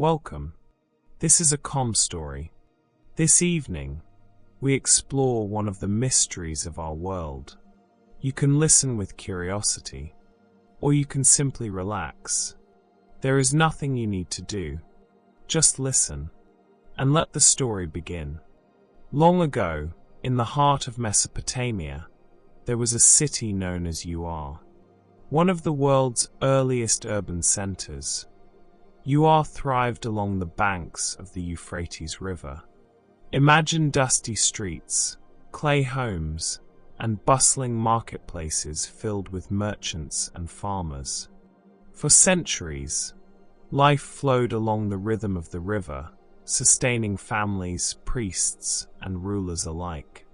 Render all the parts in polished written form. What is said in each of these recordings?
Welcome. This is a calm story. This evening, we explore one of the mysteries of our world. You can listen with curiosity, or you can simply relax. There is nothing you need to do. Just listen, and let the story begin. Long ago, in the heart of Mesopotamia, there was a city known as Ur, one of the world's earliest urban centers. Ur thrived along the banks of the Euphrates River. Imagine dusty streets, clay homes, and bustling marketplaces filled with merchants and farmers. For centuries, life flowed along the rhythm of the river, sustaining families, priests, and rulers alike.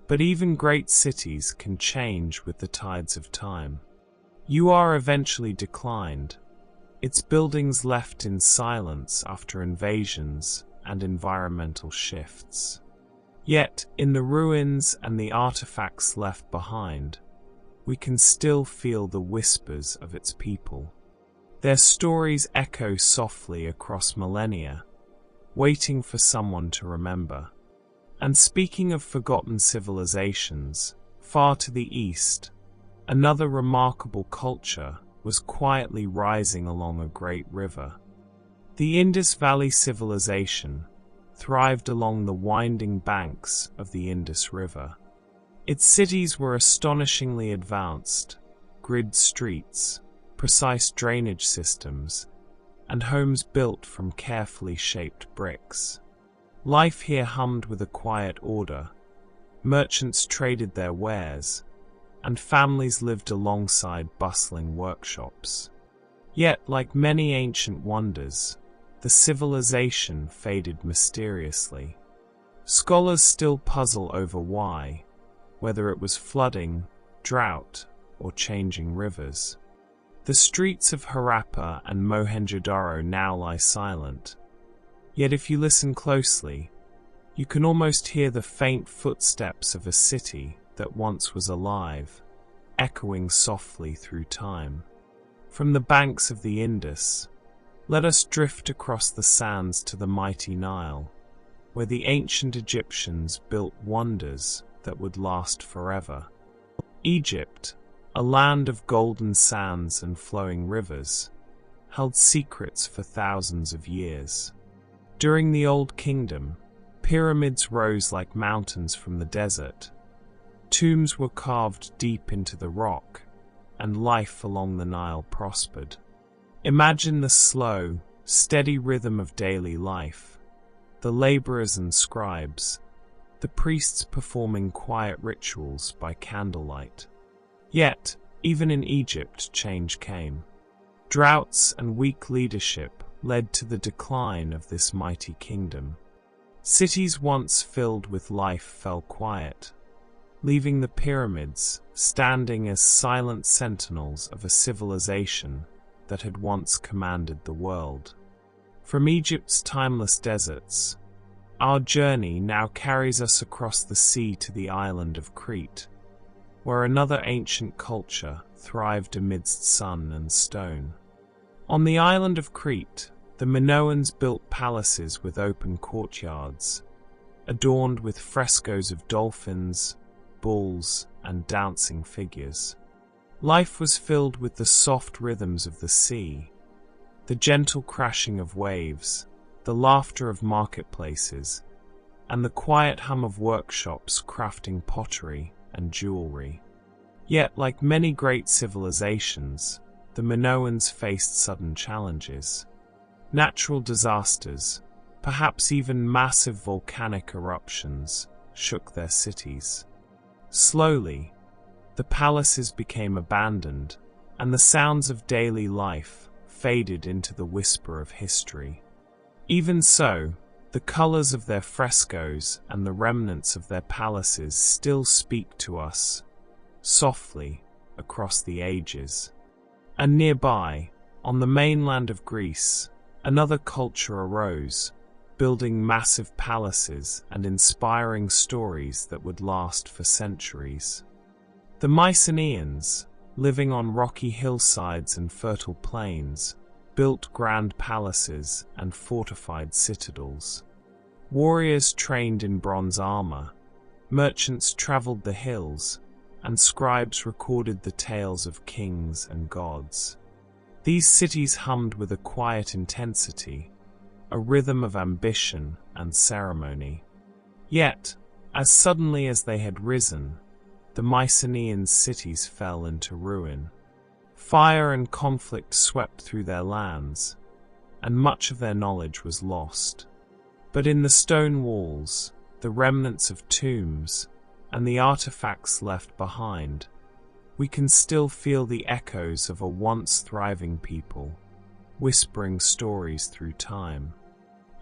But even great cities can change with the tides of time. Ur eventually declined, its buildings left in silence after invasions and environmental shifts. Yet, in the ruins and the artifacts left behind, we can still feel the whispers of its people. Their stories echo softly across millennia, waiting for someone to remember. And speaking of forgotten civilizations, far to the east, another remarkable culture was quietly rising along a great river. The Indus Valley civilization thrived along the winding banks of the Indus River. Its cities were astonishingly advanced: grid streets, precise drainage systems, and homes built from carefully shaped bricks. Life here hummed with a quiet order. Merchants traded their wares, and families lived alongside bustling workshops. Yet, like many ancient wonders, the civilization faded mysteriously. Scholars still puzzle over why, whether it was flooding, drought, or changing rivers. The streets of Harappa and Mohenjo-daro now lie silent. Yet if you listen closely, you can almost hear the faint footsteps of a city that once was alive, echoing softly through time. From the banks of the Indus, let us drift across the sands to the mighty Nile, where the ancient Egyptians built wonders that would last forever. Egypt, a land of golden sands and flowing rivers, held secrets for thousands of years. During the Old Kingdom, pyramids rose like mountains from the desert. Tombs were carved deep into the rock, and life along the Nile prospered. Imagine the slow, steady rhythm of daily life, the laborers and scribes, the priests performing quiet rituals by candlelight. Yet, even in Egypt, change came. Droughts and weak leadership led to the decline of this mighty kingdom. Cities once filled with life fell quiet, leaving the pyramids standing as silent sentinels of a civilization that had once commanded the world. From Egypt's timeless deserts, our journey now carries us across the sea to the island of Crete, where another ancient culture thrived amidst sun and stone. On the island of Crete, the Minoans built palaces with open courtyards, adorned with frescoes of dolphins, bulls, and dancing figures. Life was filled with the soft rhythms of the sea, the gentle crashing of waves, the laughter of marketplaces, and the quiet hum of workshops crafting pottery and jewelry. Yet, like many great civilizations, the Minoans faced sudden challenges. Natural disasters, perhaps even massive volcanic eruptions, shook their cities. Slowly, the palaces became abandoned, and the sounds of daily life faded into the whisper of history. Even so, the colors of their frescoes and the remnants of their palaces still speak to us, softly, across the ages. And nearby, on the mainland of Greece, another culture arose, building massive palaces and inspiring stories that would last for centuries. The Mycenaeans, living on rocky hillsides and fertile plains, built grand palaces and fortified citadels. Warriors trained in bronze armor, merchants traveled the hills, and scribes recorded the tales of kings and gods. These cities hummed with a quiet intensity, a rhythm of ambition and ceremony. Yet, as suddenly as they had risen, the Mycenaean cities fell into ruin. Fire and conflict swept through their lands, and much of their knowledge was lost. But in the stone walls, the remnants of tombs, and the artifacts left behind, we can still feel the echoes of a once thriving people, whispering stories through time.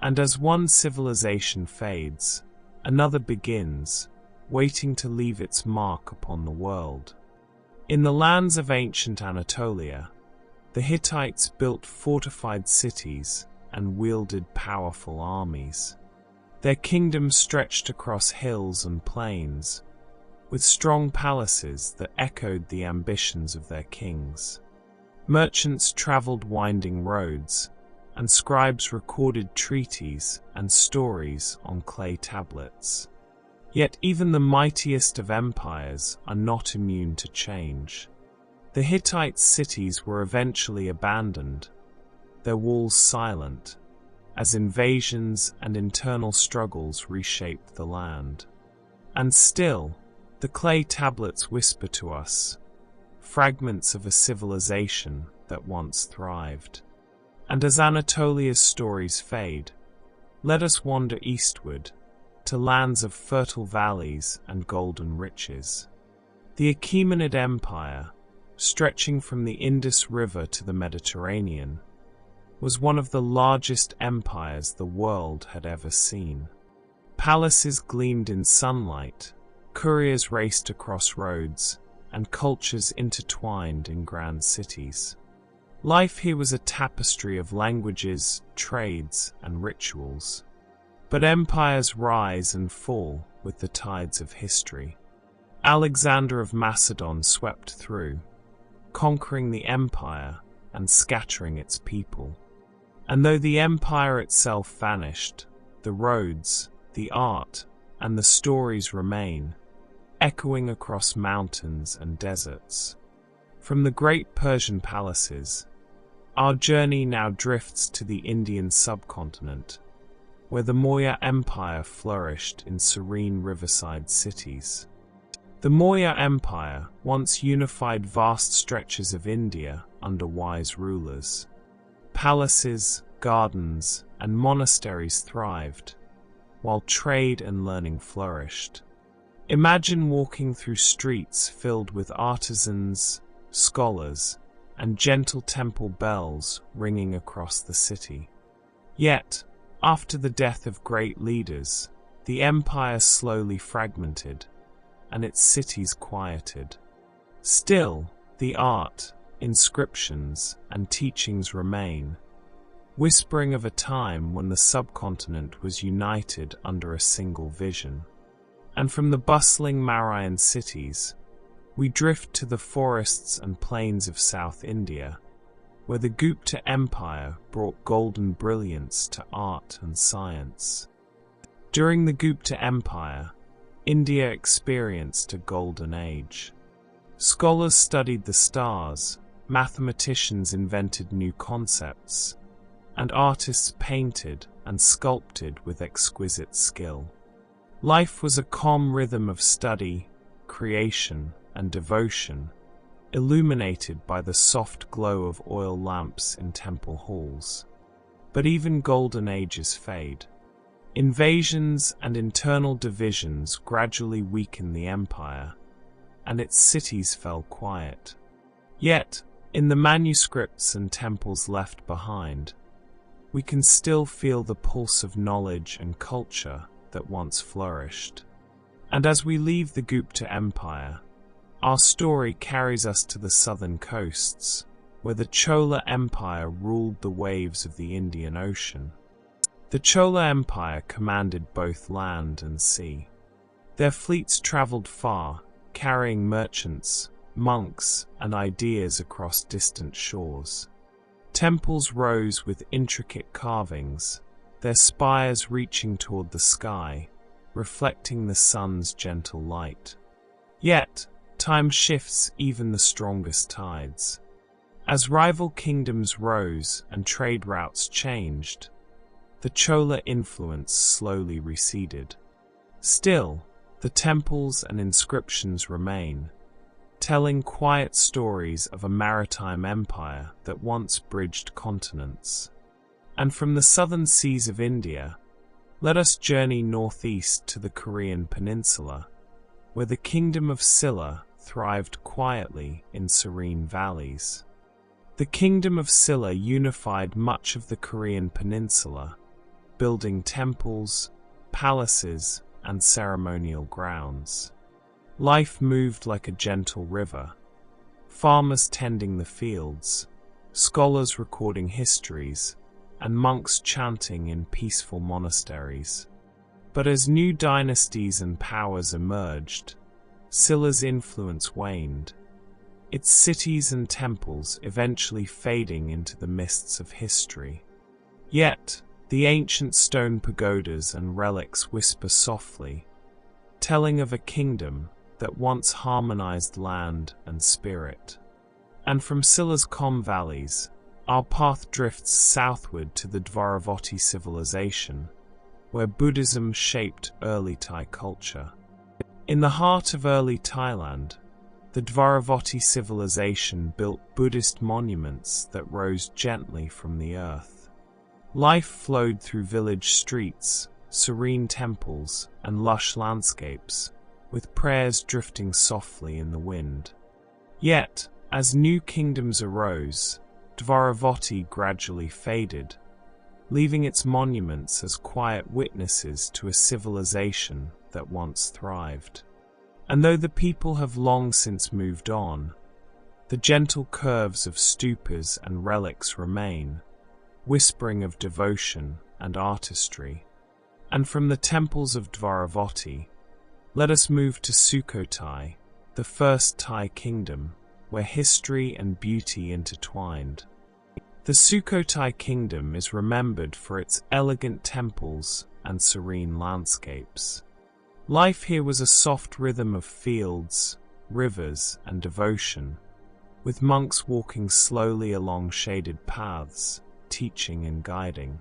And as one civilization fades, another begins, waiting to leave its mark upon the world. In the lands of ancient Anatolia, the Hittites built fortified cities and wielded powerful armies. Their kingdom stretched across hills and plains, with strong palaces that echoed the ambitions of their kings. Merchants traveled winding roads, and scribes recorded treaties and stories on clay tablets. Yet even the mightiest of empires are not immune to change. The Hittite cities were eventually abandoned, their walls silent, as invasions and internal struggles reshaped the land. And still, the clay tablets whisper to us, fragments of a civilization that once thrived. And as Anatolia's stories fade, let us wander eastward, to lands of fertile valleys and golden riches. The Achaemenid Empire, stretching from the Indus River to the Mediterranean, was one of the largest empires the world had ever seen. Palaces gleamed in sunlight, couriers raced across roads, and cultures intertwined in grand cities. Life here was a tapestry of languages, trades, and rituals. But empires rise and fall with the tides of history. Alexander of Macedon swept through, conquering the empire and scattering its people. And though the empire itself vanished, the roads, the art, and the stories remain, echoing across mountains and deserts. From the great Persian palaces, our journey now drifts to the Indian subcontinent, where the Maurya Empire flourished in serene riverside cities. The Maurya Empire once unified vast stretches of India under wise rulers. Palaces, gardens, and monasteries thrived, while trade and learning flourished. Imagine walking through streets filled with artisans, scholars, and gentle temple bells ringing across the city. Yet, after the death of great leaders, the empire slowly fragmented, and its cities quieted. Still, the art, inscriptions, and teachings remain, whispering of a time when the subcontinent was united under a single vision. And from the bustling Mauryan cities, we drift to the forests and plains of South India, where the Gupta Empire brought golden brilliance to art and science. During the Gupta Empire, India experienced a golden age. Scholars studied the stars, mathematicians invented new concepts, and artists painted and sculpted with exquisite skill. Life was a calm rhythm of study, creation, and devotion, illuminated by the soft glow of oil lamps in temple halls. But even golden ages fade. Invasions and internal divisions gradually weakened the empire, and its cities fell quiet. Yet, in the manuscripts and temples left behind, we can still feel the pulse of knowledge and culture that once flourished. And as we leave the Gupta Empire, our story carries us to the southern coasts, where the Chola Empire ruled the waves of the Indian Ocean. The Chola Empire commanded both land and sea. Their fleets traveled far, carrying merchants, monks, and ideas across distant shores. Temples rose with intricate carvings, their spires reaching toward the sky, reflecting the sun's gentle light. Yet, time shifts even the strongest tides. As rival kingdoms rose and trade routes changed, the Chola influence slowly receded. Still, the temples and inscriptions remain, telling quiet stories of a maritime empire that once bridged continents. And from the southern seas of India, let us journey northeast to the Korean peninsula, where the kingdom of Silla thrived quietly in serene valleys. The kingdom of Silla unified much of the Korean peninsula, building temples, palaces, and ceremonial grounds. Life moved like a gentle river, farmers tending the fields, scholars recording histories, and monks chanting in peaceful monasteries. But as new dynasties and powers emerged, Silla's influence waned, its cities and temples eventually fading into the mists of history. Yet, the ancient stone pagodas and relics whisper softly, telling of a kingdom that once harmonized land and spirit. And from Silla's calm valleys, our path drifts southward to the Dvaravati civilization, where Buddhism shaped early Thai culture. In the heart of early Thailand, the Dvaravati civilization built Buddhist monuments that rose gently from the earth. Life flowed through village streets, serene temples, and lush landscapes, with prayers drifting softly in the wind. Yet, as new kingdoms arose, Dvaravati gradually faded, leaving its monuments as quiet witnesses to a civilization that once thrived. And though the people have long since moved on, the gentle curves of stupas and relics remain, whispering of devotion and artistry. And from the temples of Dvaravati, let us move to Sukhothai, the first Thai kingdom, where history and beauty intertwined. The Sukhothai kingdom is remembered for its elegant temples and serene landscapes. Life here was a soft rhythm of fields, rivers, and devotion, with monks walking slowly along shaded paths, teaching and guiding.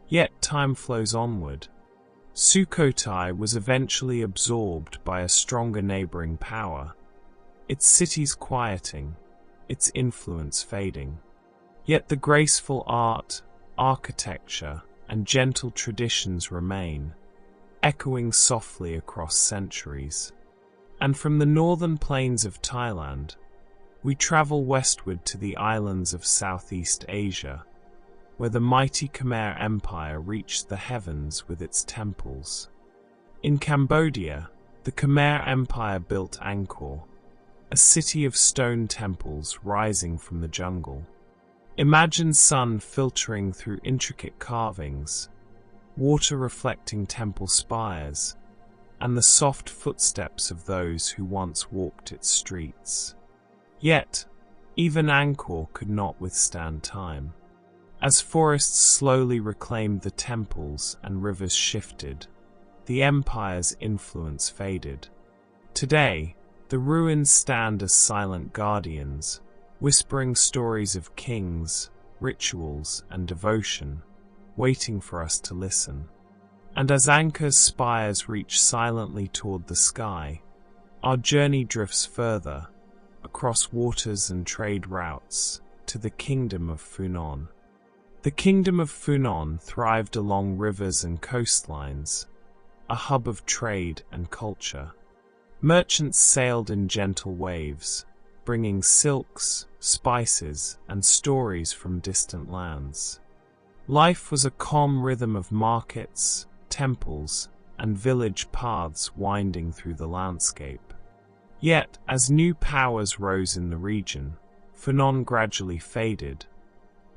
Yet time flows onward. Sukhothai was eventually absorbed by a stronger neighboring power, its cities quieting, its influence fading. Yet the graceful art, architecture, and gentle traditions remain, echoing softly across centuries. And from the northern plains of Thailand, we travel westward to the islands of Southeast Asia, where the mighty Khmer Empire reached the heavens with its temples. In Cambodia, the Khmer Empire built Angkor, a city of stone temples rising from the jungle. Imagine sun filtering through intricate carvings, water reflecting temple spires, and the soft footsteps of those who once walked its streets. Yet, even Angkor could not withstand time. As forests slowly reclaimed the temples and rivers shifted, the empire's influence faded. Today, the ruins stand as silent guardians, whispering stories of kings, rituals, and devotion, waiting for us to listen. And as Angkor's spires reach silently toward the sky, our journey drifts further, across waters and trade routes, to the kingdom of Funan. The kingdom of Funan thrived along rivers and coastlines, a hub of trade and culture. Merchants sailed in gentle waves, bringing silks, spices, and stories from distant lands. Life was a calm rhythm of markets, temples, and village paths winding through the landscape. Yet, as new powers rose in the region, Funan gradually faded,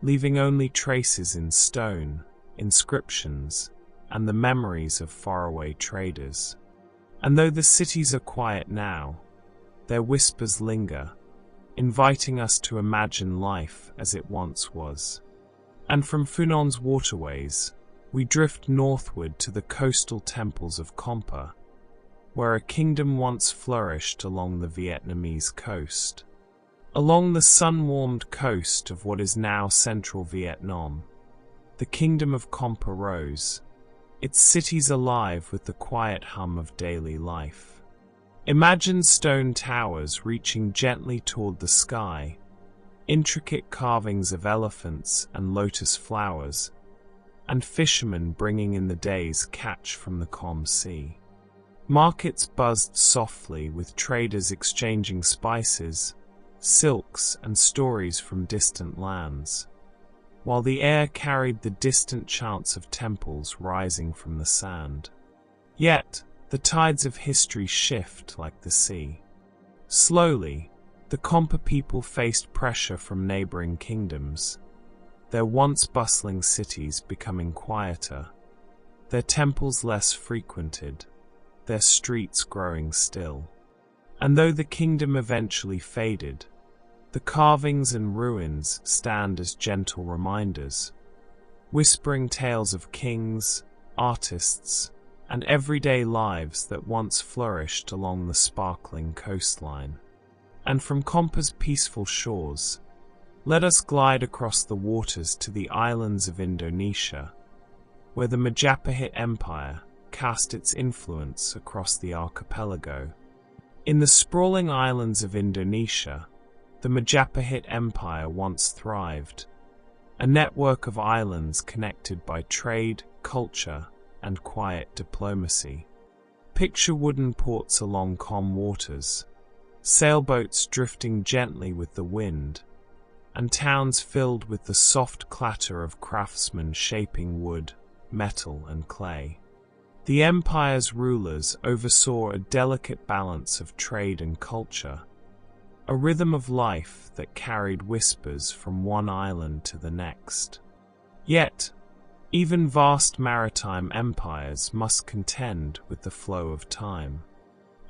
leaving only traces in stone, inscriptions, and the memories of faraway traders. And though the cities are quiet now, their whispers linger, inviting us to imagine life as it once was. And from Funon's waterways, we drift northward to the coastal temples of Kompa, where a kingdom once flourished along the Vietnamese coast. Along the sun-warmed coast of what is now central Vietnam, the kingdom of Kompa rose, its cities alive with the quiet hum of daily life. Imagine stone towers reaching gently toward the sky, intricate carvings of elephants and lotus flowers, and fishermen bringing in the day's catch from the calm sea. Markets buzzed softly with traders exchanging spices, silks, and stories from distant lands, while the air carried the distant chants of temples rising from the sand. Yet, the tides of history shift like the sea. Slowly, the Kompa people faced pressure from neighboring kingdoms, their once bustling cities becoming quieter, their temples less frequented, their streets growing still. And though the kingdom eventually faded, the carvings and ruins stand as gentle reminders, whispering tales of kings, artists, and everyday lives that once flourished along the sparkling coastline. And from Kompa's peaceful shores, let us glide across the waters to the islands of Indonesia, where the Majapahit Empire cast its influence across the archipelago. In the sprawling islands of Indonesia, the Majapahit Empire once thrived, a network of islands connected by trade, culture, and quiet diplomacy. Picture wooden ports along calm waters, sailboats drifting gently with the wind, and towns filled with the soft clatter of craftsmen shaping wood, metal, and clay. The empire's rulers oversaw a delicate balance of trade and culture, a rhythm of life that carried whispers from one island to the next. Yet, even vast maritime empires must contend with the flow of time.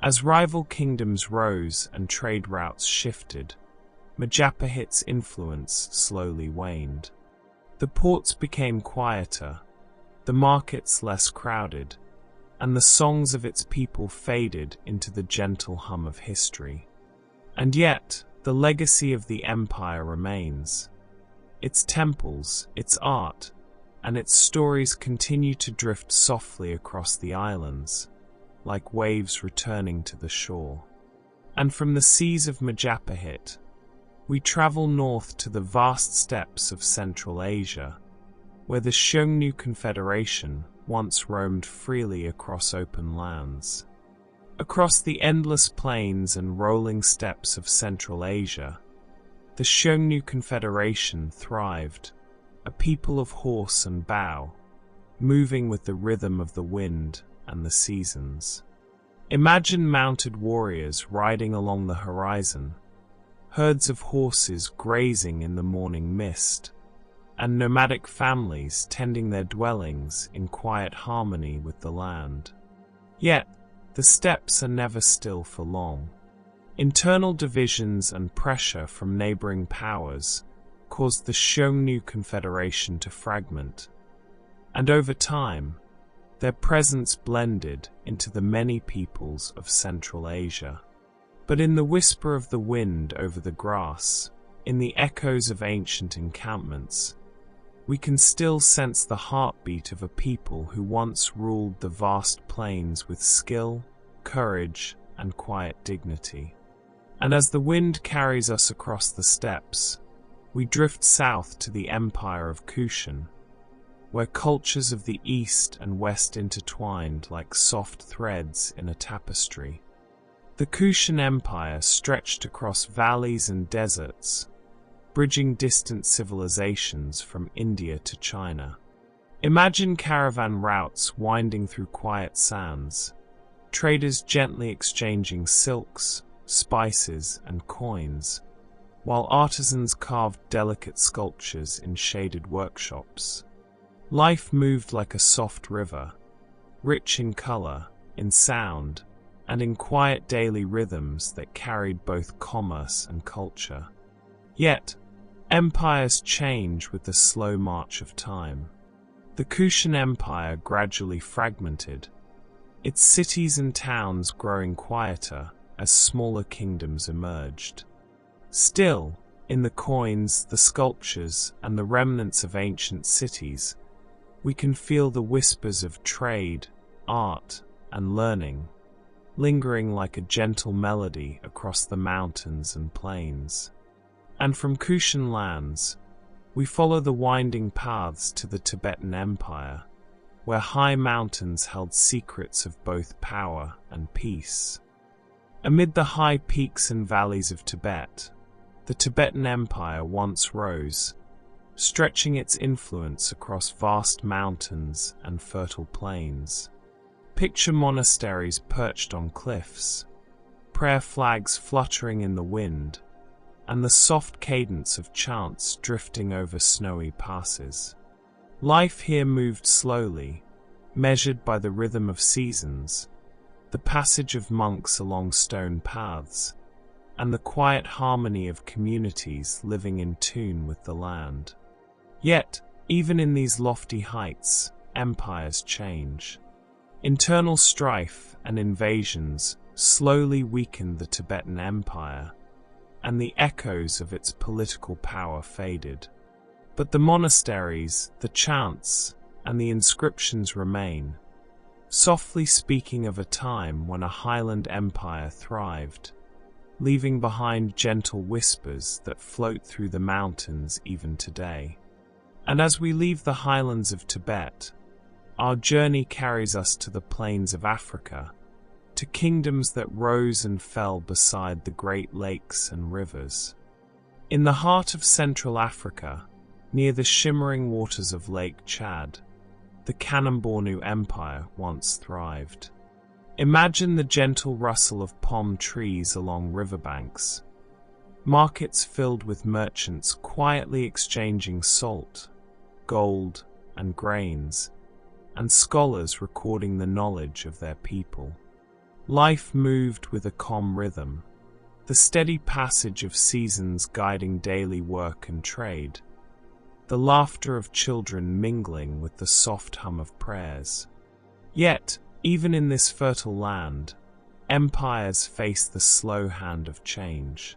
As rival kingdoms rose and trade routes shifted, Majapahit's influence slowly waned. The ports became quieter, the markets less crowded, and the songs of its people faded into the gentle hum of history. And yet, the legacy of the empire remains. Its temples, its art, and its stories continue to drift softly across the islands, like waves returning to the shore. And from the seas of Majapahit, we travel north to the vast steppes of Central Asia, where the Xiongnu Confederation once roamed freely across open lands. Across the endless plains and rolling steppes of Central Asia, the Xiongnu Confederation thrived, a people of horse and bow, moving with the rhythm of the wind and the seasons. Imagine mounted warriors riding along the horizon, herds of horses grazing in the morning mist, and nomadic families tending their dwellings in quiet harmony with the land. Yet, the steppes are never still for long. Internal divisions and pressure from neighboring powers caused the Xiongnu Confederation to fragment, and over time, their presence blended into the many peoples of Central Asia. But in the whisper of the wind over the grass, in the echoes of ancient encampments, we can still sense the heartbeat of a people who once ruled the vast plains with skill, courage, and quiet dignity. And as the wind carries us across the steppes, we drift south to the Empire of Kushan, where cultures of the East and West intertwined like soft threads in a tapestry. The Kushan Empire stretched across valleys and deserts, bridging distant civilizations from India to China. Imagine caravan routes winding through quiet sands, traders gently exchanging silks, spices, and coins, while artisans carved delicate sculptures in shaded workshops. Life moved like a soft river, rich in color, in sound, and in quiet daily rhythms that carried both commerce and culture. Yet, empires change with the slow march of time. The Kushan Empire gradually fragmented, its cities and towns growing quieter as smaller kingdoms emerged. Still, in the coins, the sculptures, and the remnants of ancient cities, we can feel the whispers of trade, art, and learning, lingering like a gentle melody across the mountains and plains. And from Kushan lands, we follow the winding paths to the Tibetan Empire, where high mountains held secrets of both power and peace. Amid the high peaks and valleys of Tibet, the Tibetan Empire once rose, stretching its influence across vast mountains and fertile plains. Picture monasteries perched on cliffs, prayer flags fluttering in the wind, and the soft cadence of chants drifting over snowy passes. Life here moved slowly, measured by the rhythm of seasons, the passage of monks along stone paths, and the quiet harmony of communities living in tune with the land. Yet, even in these lofty heights, empires change. Internal strife and invasions slowly weakened the Tibetan Empire, and the echoes of its political power faded. But the monasteries, the chants, and the inscriptions remain, softly speaking of a time when a highland empire thrived, leaving behind gentle whispers that float through the mountains even today. And as we leave the highlands of Tibet, our journey carries us to the plains of Africa, to kingdoms that rose and fell beside the great lakes and rivers. In the heart of Central Africa, near the shimmering waters of Lake Chad, the Kanem-Bornu Empire once thrived. Imagine the gentle rustle of palm trees along riverbanks, markets filled with merchants quietly exchanging salt, gold, and grains, and scholars recording the knowledge of their people. Life moved with a calm rhythm, the steady passage of seasons guiding daily work and trade, the laughter of children mingling with the soft hum of prayers. Yet, even in this fertile land, empires face the slow hand of change.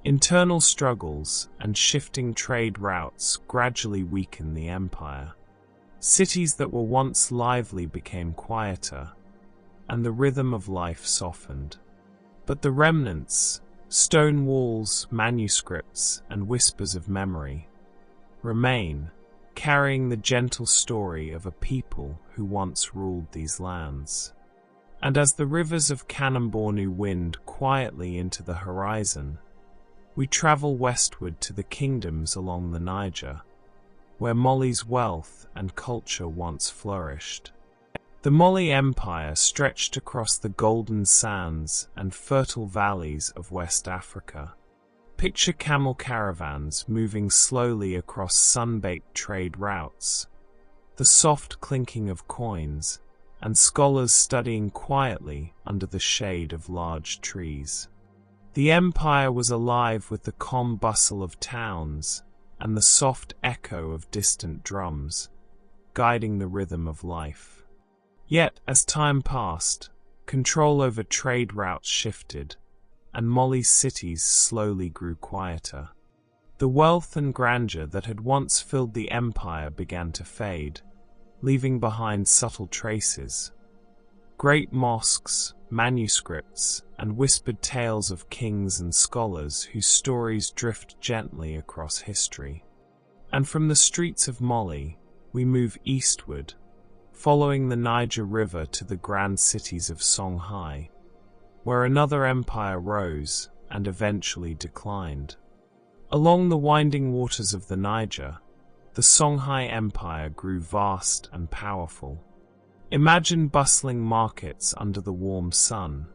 Internal struggles and shifting trade routes gradually weaken the empire. Cities that were once lively became quieter, and the rhythm of life softened. But the remnants, stone walls, manuscripts, and whispers of memory, remain, carrying the gentle story of a people who once ruled these lands. And as the rivers of Kanem-Bornu wind quietly into the horizon, we travel westward to the kingdoms along the Niger, where Mali's wealth and culture once flourished. The Mongol Empire stretched across the golden sands and fertile valleys of West Africa. Picture camel caravans moving slowly across sun-baked trade routes, the soft clinking of coins, and scholars studying quietly under the shade of large trees. The empire was alive with the calm bustle of towns and the soft echo of distant drums, guiding the rhythm of life. Yet, as time passed, control over trade routes shifted, and Mali's cities slowly grew quieter. The wealth and grandeur that had once filled the empire began to fade, leaving behind subtle traces. Great mosques, manuscripts, and whispered tales of kings and scholars whose stories drift gently across history. And from the streets of Mali, we move eastward, following the Niger River to the grand cities of Songhai, where another empire rose and eventually declined. Along the winding waters of the Niger, the Songhai Empire grew vast and powerful. Imagine bustling markets under the warm sun,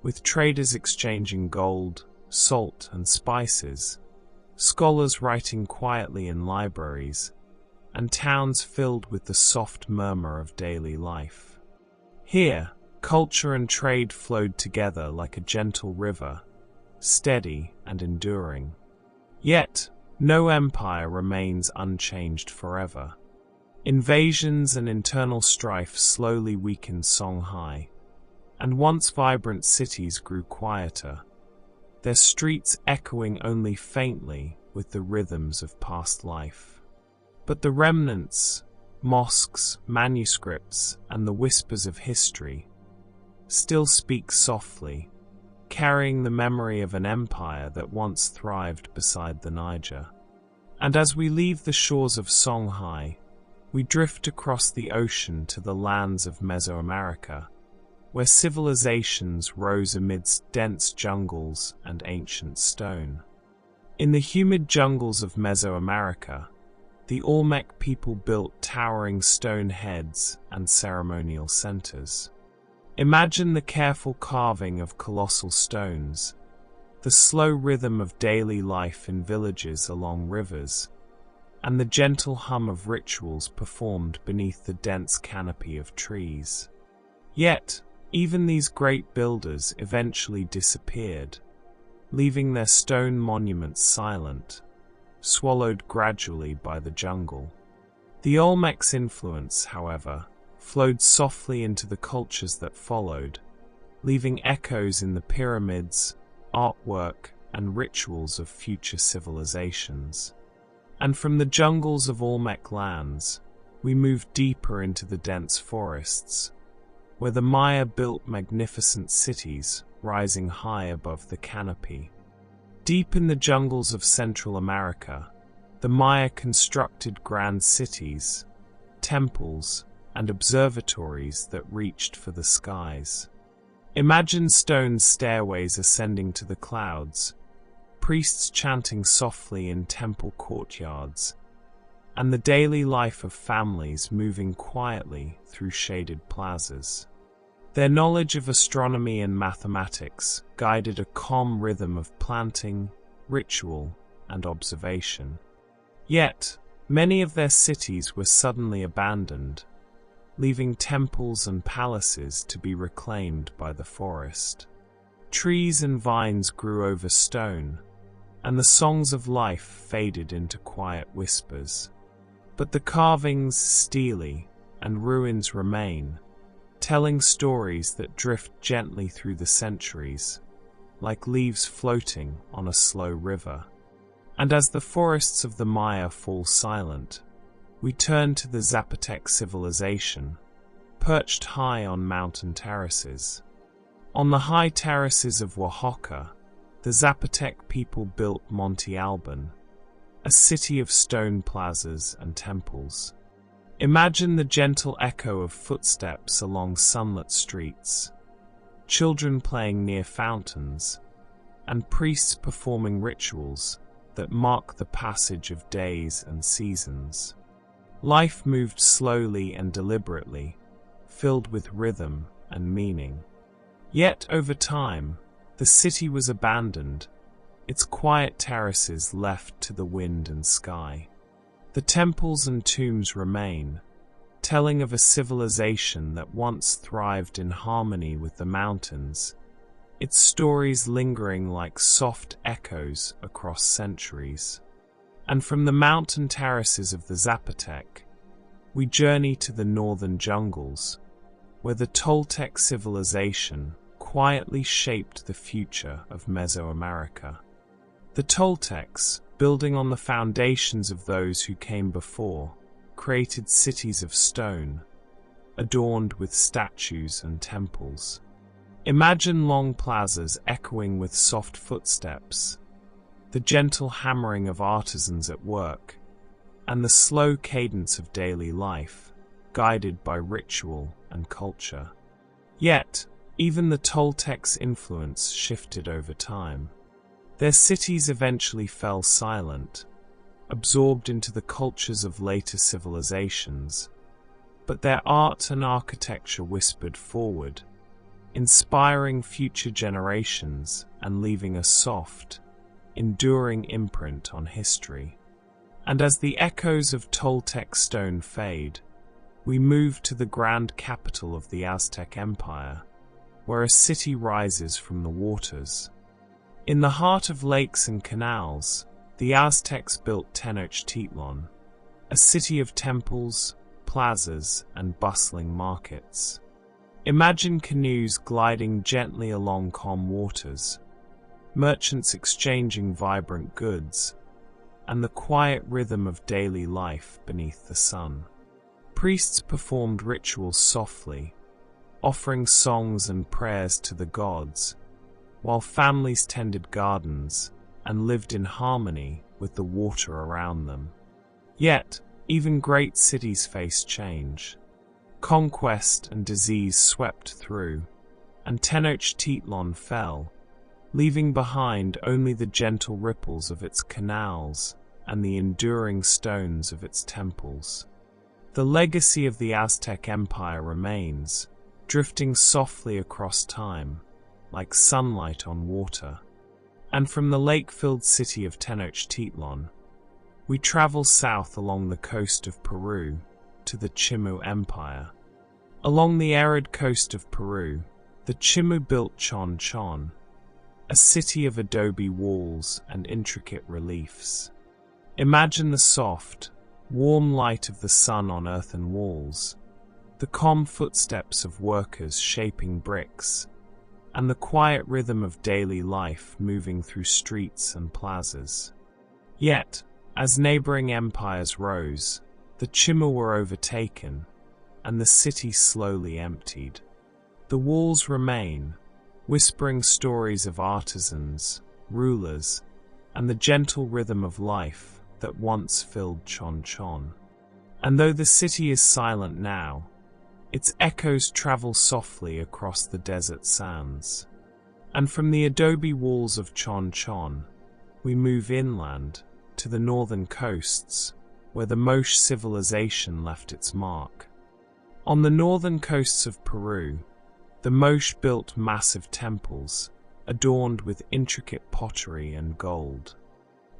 with traders exchanging gold, salt, and spices, scholars writing quietly in libraries, and towns filled with the soft murmur of daily life. Here, Culture and trade flowed together like a gentle river, steady and enduring. Yet, no empire remains unchanged forever. Invasions and internal strife slowly weakened Songhai, and once vibrant cities grew quieter, their streets echoing only faintly with the rhythms of past life. But the remnants, mosques, manuscripts, and the whispers of history still speak softly, carrying the memory of an empire that once thrived beside the Niger. And as we leave the shores of Songhai, we drift across the ocean to the lands of Mesoamerica, where civilizations rose amidst dense jungles and ancient stone. In the humid jungles of Mesoamerica, the Olmec people built towering stone heads and ceremonial centers. Imagine the careful carving of colossal stones, the slow rhythm of daily life in villages along rivers, and the gentle hum of rituals performed beneath the dense canopy of trees. Yet, even these great builders eventually disappeared, leaving their stone monuments silent, swallowed gradually by the jungle. The Olmec's influence, however, flowed softly into the cultures that followed, leaving echoes in the pyramids, artwork, and rituals of future civilizations. And from the jungles of Olmec lands, we move deeper into the dense forests, where the Maya built magnificent cities rising high above the canopy. Deep in the jungles of Central America, the Maya constructed grand cities, temples, and observatories that reached for the skies. Imagine stone stairways ascending to the clouds, priests chanting softly in temple courtyards, and the daily life of families moving quietly through shaded plazas. Their knowledge of astronomy and mathematics guided a calm rhythm of planting, ritual, and observation. Yet, many of their cities were suddenly abandoned, leaving temples and palaces to be reclaimed by the forest. Trees and vines grew over stone, and the songs of life faded into quiet whispers. But the carvings, stele, and ruins remain, telling stories that drift gently through the centuries, like leaves floating on a slow river. And as the forests of the Maya fall silent, we turn to the Zapotec civilization, perched high on mountain terraces. On the high terraces of Oaxaca, the Zapotec people built Monte Alban, a city of stone plazas and temples. Imagine the gentle echo of footsteps along sunlit streets, children playing near fountains, and priests performing rituals that mark the passage of days and seasons. Life moved slowly and deliberately, filled with rhythm and meaning. Yet, over time, the city was abandoned, its quiet terraces left to the wind and sky. The temples and tombs remain, telling of a civilization that once thrived in harmony with the mountains, its stories lingering like soft echoes across centuries. And from the mountain terraces of the Zapotec, we journey to the northern jungles, where the Toltec civilization quietly shaped the future of Mesoamerica. The Toltecs, building on the foundations of those who came before, created cities of stone, adorned with statues and temples. Imagine long plazas echoing with soft footsteps, the gentle hammering of artisans at work, and the slow cadence of daily life, guided by ritual and culture. Yet, even the Toltecs' influence shifted over time. Their cities eventually fell silent, absorbed into the cultures of later civilizations, but their art and architecture whispered forward, inspiring future generations and leaving a soft, enduring imprint on history. And as the echoes of Toltec stone fade, we move to the grand capital of the Aztec Empire, where a city rises from the waters. In the heart of lakes and canals, the Aztecs built Tenochtitlan, a city of temples, plazas, and bustling markets. Imagine canoes gliding gently along calm waters, merchants exchanging vibrant goods, and the quiet rhythm of daily life beneath the sun. Priests performed rituals softly, offering songs and prayers to the gods, while families tended gardens and lived in harmony with the water around them. Yet, even great cities faced change. Conquest and disease swept through, and Tenochtitlan fell, leaving behind only the gentle ripples of its canals and the enduring stones of its temples. The legacy of the Aztec Empire remains, drifting softly across time, like sunlight on water. And from the lake-filled city of Tenochtitlan, we travel south along the coast of Peru to the Chimu Empire. Along the arid coast of Peru, the Chimu built Chon Chon, a city of adobe walls and intricate reliefs. Imagine the soft, warm light of the sun on earthen walls, the calm footsteps of workers shaping bricks, and the quiet rhythm of daily life moving through streets and plazas. Yet, as neighboring empires rose, the Chimu were overtaken, and the city slowly emptied. The walls remain, whispering stories of artisans, rulers, and the gentle rhythm of life that once filled Chon Chon. And though the city is silent now, its echoes travel softly across the desert sands. And from the adobe walls of Chon Chon, we move inland to the northern coasts, where the Moche civilization left its mark. On the northern coasts of Peru, the Moche built massive temples, adorned with intricate pottery and gold.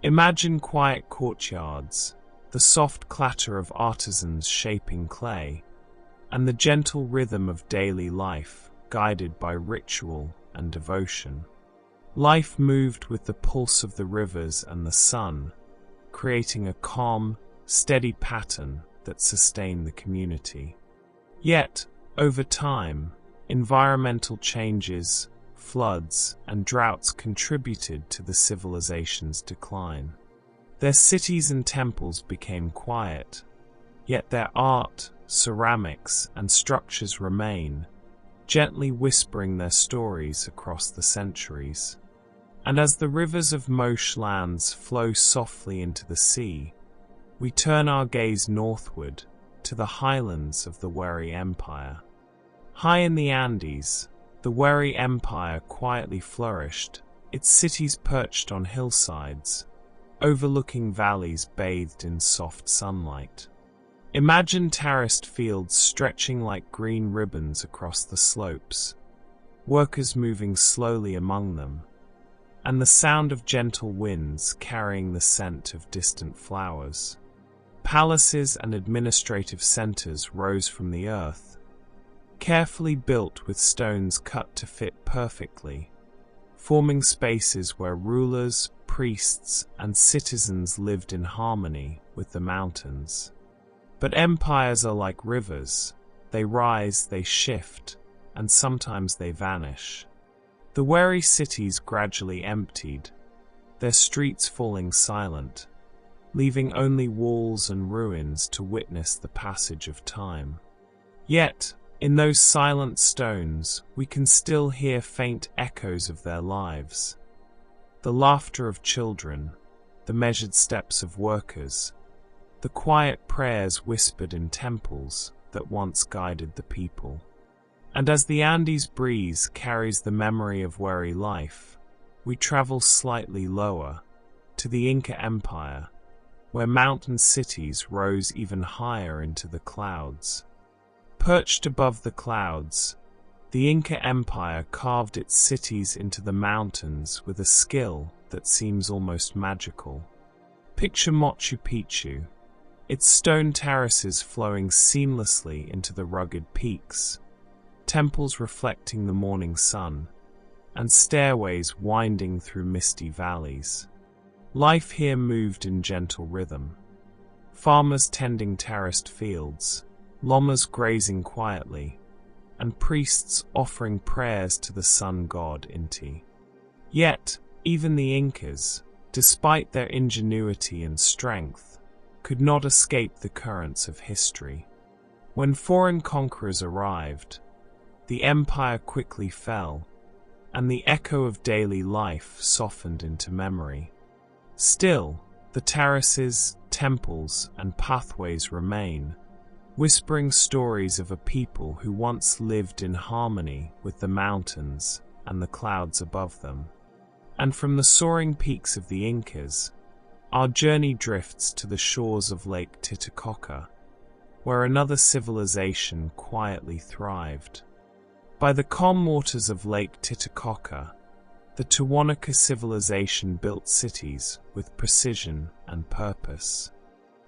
Imagine quiet courtyards, the soft clatter of artisans shaping clay, and the gentle rhythm of daily life, guided by ritual and devotion. Life moved with the pulse of the rivers and the sun, creating a calm, steady pattern that sustained the community. Yet, over time, environmental changes, floods, and droughts contributed to the civilization's decline. Their cities and temples became quiet, yet their art, ceramics, and structures remain, gently whispering their stories across the centuries. And as the rivers of Moche lands flow softly into the sea, we turn our gaze northward to the highlands of the Wari Empire. High in the Andes, the Wari Empire quietly flourished, its cities perched on hillsides, overlooking valleys bathed in soft sunlight. Imagine terraced fields stretching like green ribbons across the slopes, workers moving slowly among them, and the sound of gentle winds carrying the scent of distant flowers. Palaces and administrative centers rose from the earth, carefully built with stones cut to fit perfectly, forming spaces where rulers, priests, and citizens lived in harmony with the mountains. But empires are like rivers. They rise, they shift, and sometimes they vanish. The Wari cities gradually emptied, their streets falling silent, leaving only walls and ruins to witness the passage of time. Yet, in those silent stones, we can still hear faint echoes of their lives. The laughter of children, the measured steps of workers, the quiet prayers whispered in temples that once guided the people. And as the Andes breeze carries the memory of Wari life, we travel slightly lower, to the Inca Empire, where mountain cities rose even higher into the clouds. Perched above the clouds, the Inca Empire carved its cities into the mountains with a skill that seems almost magical. Picture Machu Picchu, its stone terraces flowing seamlessly into the rugged peaks, temples reflecting the morning sun, and stairways winding through misty valleys. Life here moved in gentle rhythm. Farmers tending terraced fields, llamas grazing quietly, and priests offering prayers to the sun god Inti. Yet, even the Incas, despite their ingenuity and strength, could not escape the currents of history. When foreign conquerors arrived, the empire quickly fell, and the echo of daily life softened into memory. Still, the terraces, temples, and pathways remain, whispering stories of a people who once lived in harmony with the mountains and the clouds above them. And from the soaring peaks of the Incas, our journey drifts to the shores of Lake Titicaca, where another civilization quietly thrived. By the calm waters of Lake Titicaca, the Tiwanaku civilization built cities with precision and purpose.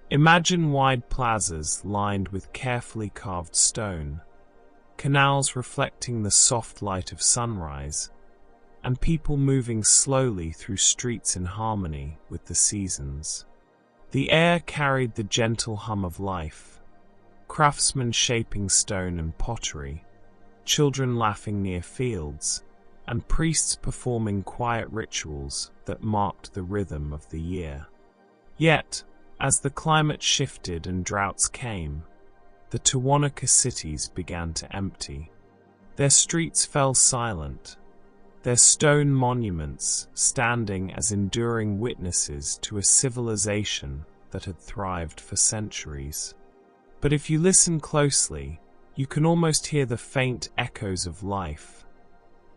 Imagine wide plazas lined with carefully carved stone, canals reflecting the soft light of sunrise, and people moving slowly through streets in harmony with the seasons. The air carried the gentle hum of life, craftsmen shaping stone and pottery, children laughing near fields, and priests performing quiet rituals that marked the rhythm of the year. Yet, as the climate shifted and droughts came, the Tiwanaku cities began to empty. Their streets fell silent, their stone monuments standing as enduring witnesses to a civilization that had thrived for centuries. But if you listen closely, you can almost hear the faint echoes of life,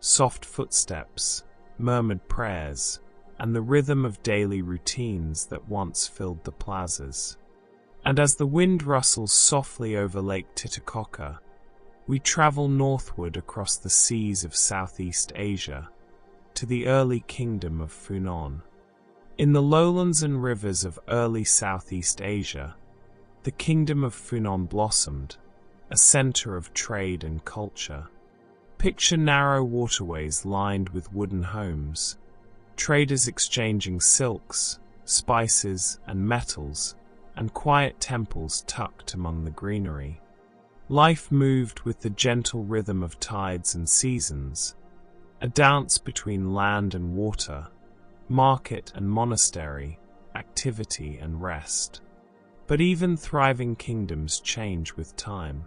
soft footsteps, murmured prayers, and the rhythm of daily routines that once filled the plazas. And as the wind rustles softly over Lake Titicaca, we travel northward across the seas of Southeast Asia to the early kingdom of Funan. In the lowlands and rivers of early Southeast Asia, the kingdom of Funan blossomed, a center of trade and culture. Picture narrow waterways lined with wooden homes, traders exchanging silks, spices, and metals, and quiet temples tucked among the greenery. Life moved with the gentle rhythm of tides and seasons, a dance between land and water, market and monastery, activity and rest. But even thriving kingdoms change with time.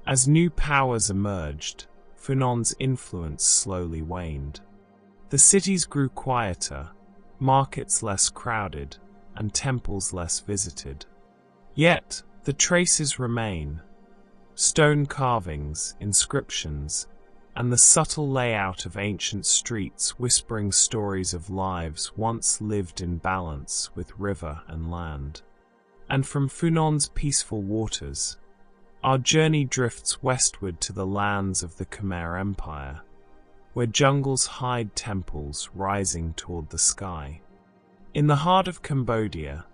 As new powers emerged, Funan's influence slowly waned. The cities grew quieter, markets less crowded, and temples less visited. Yet, the traces remain: stone carvings, inscriptions, and the subtle layout of ancient streets whispering stories of lives once lived in balance with river and land. And from Funan's peaceful waters, our journey drifts westward to the lands of the Khmer Empire, where jungles hide temples rising toward the sky. In the heart of Cambodia,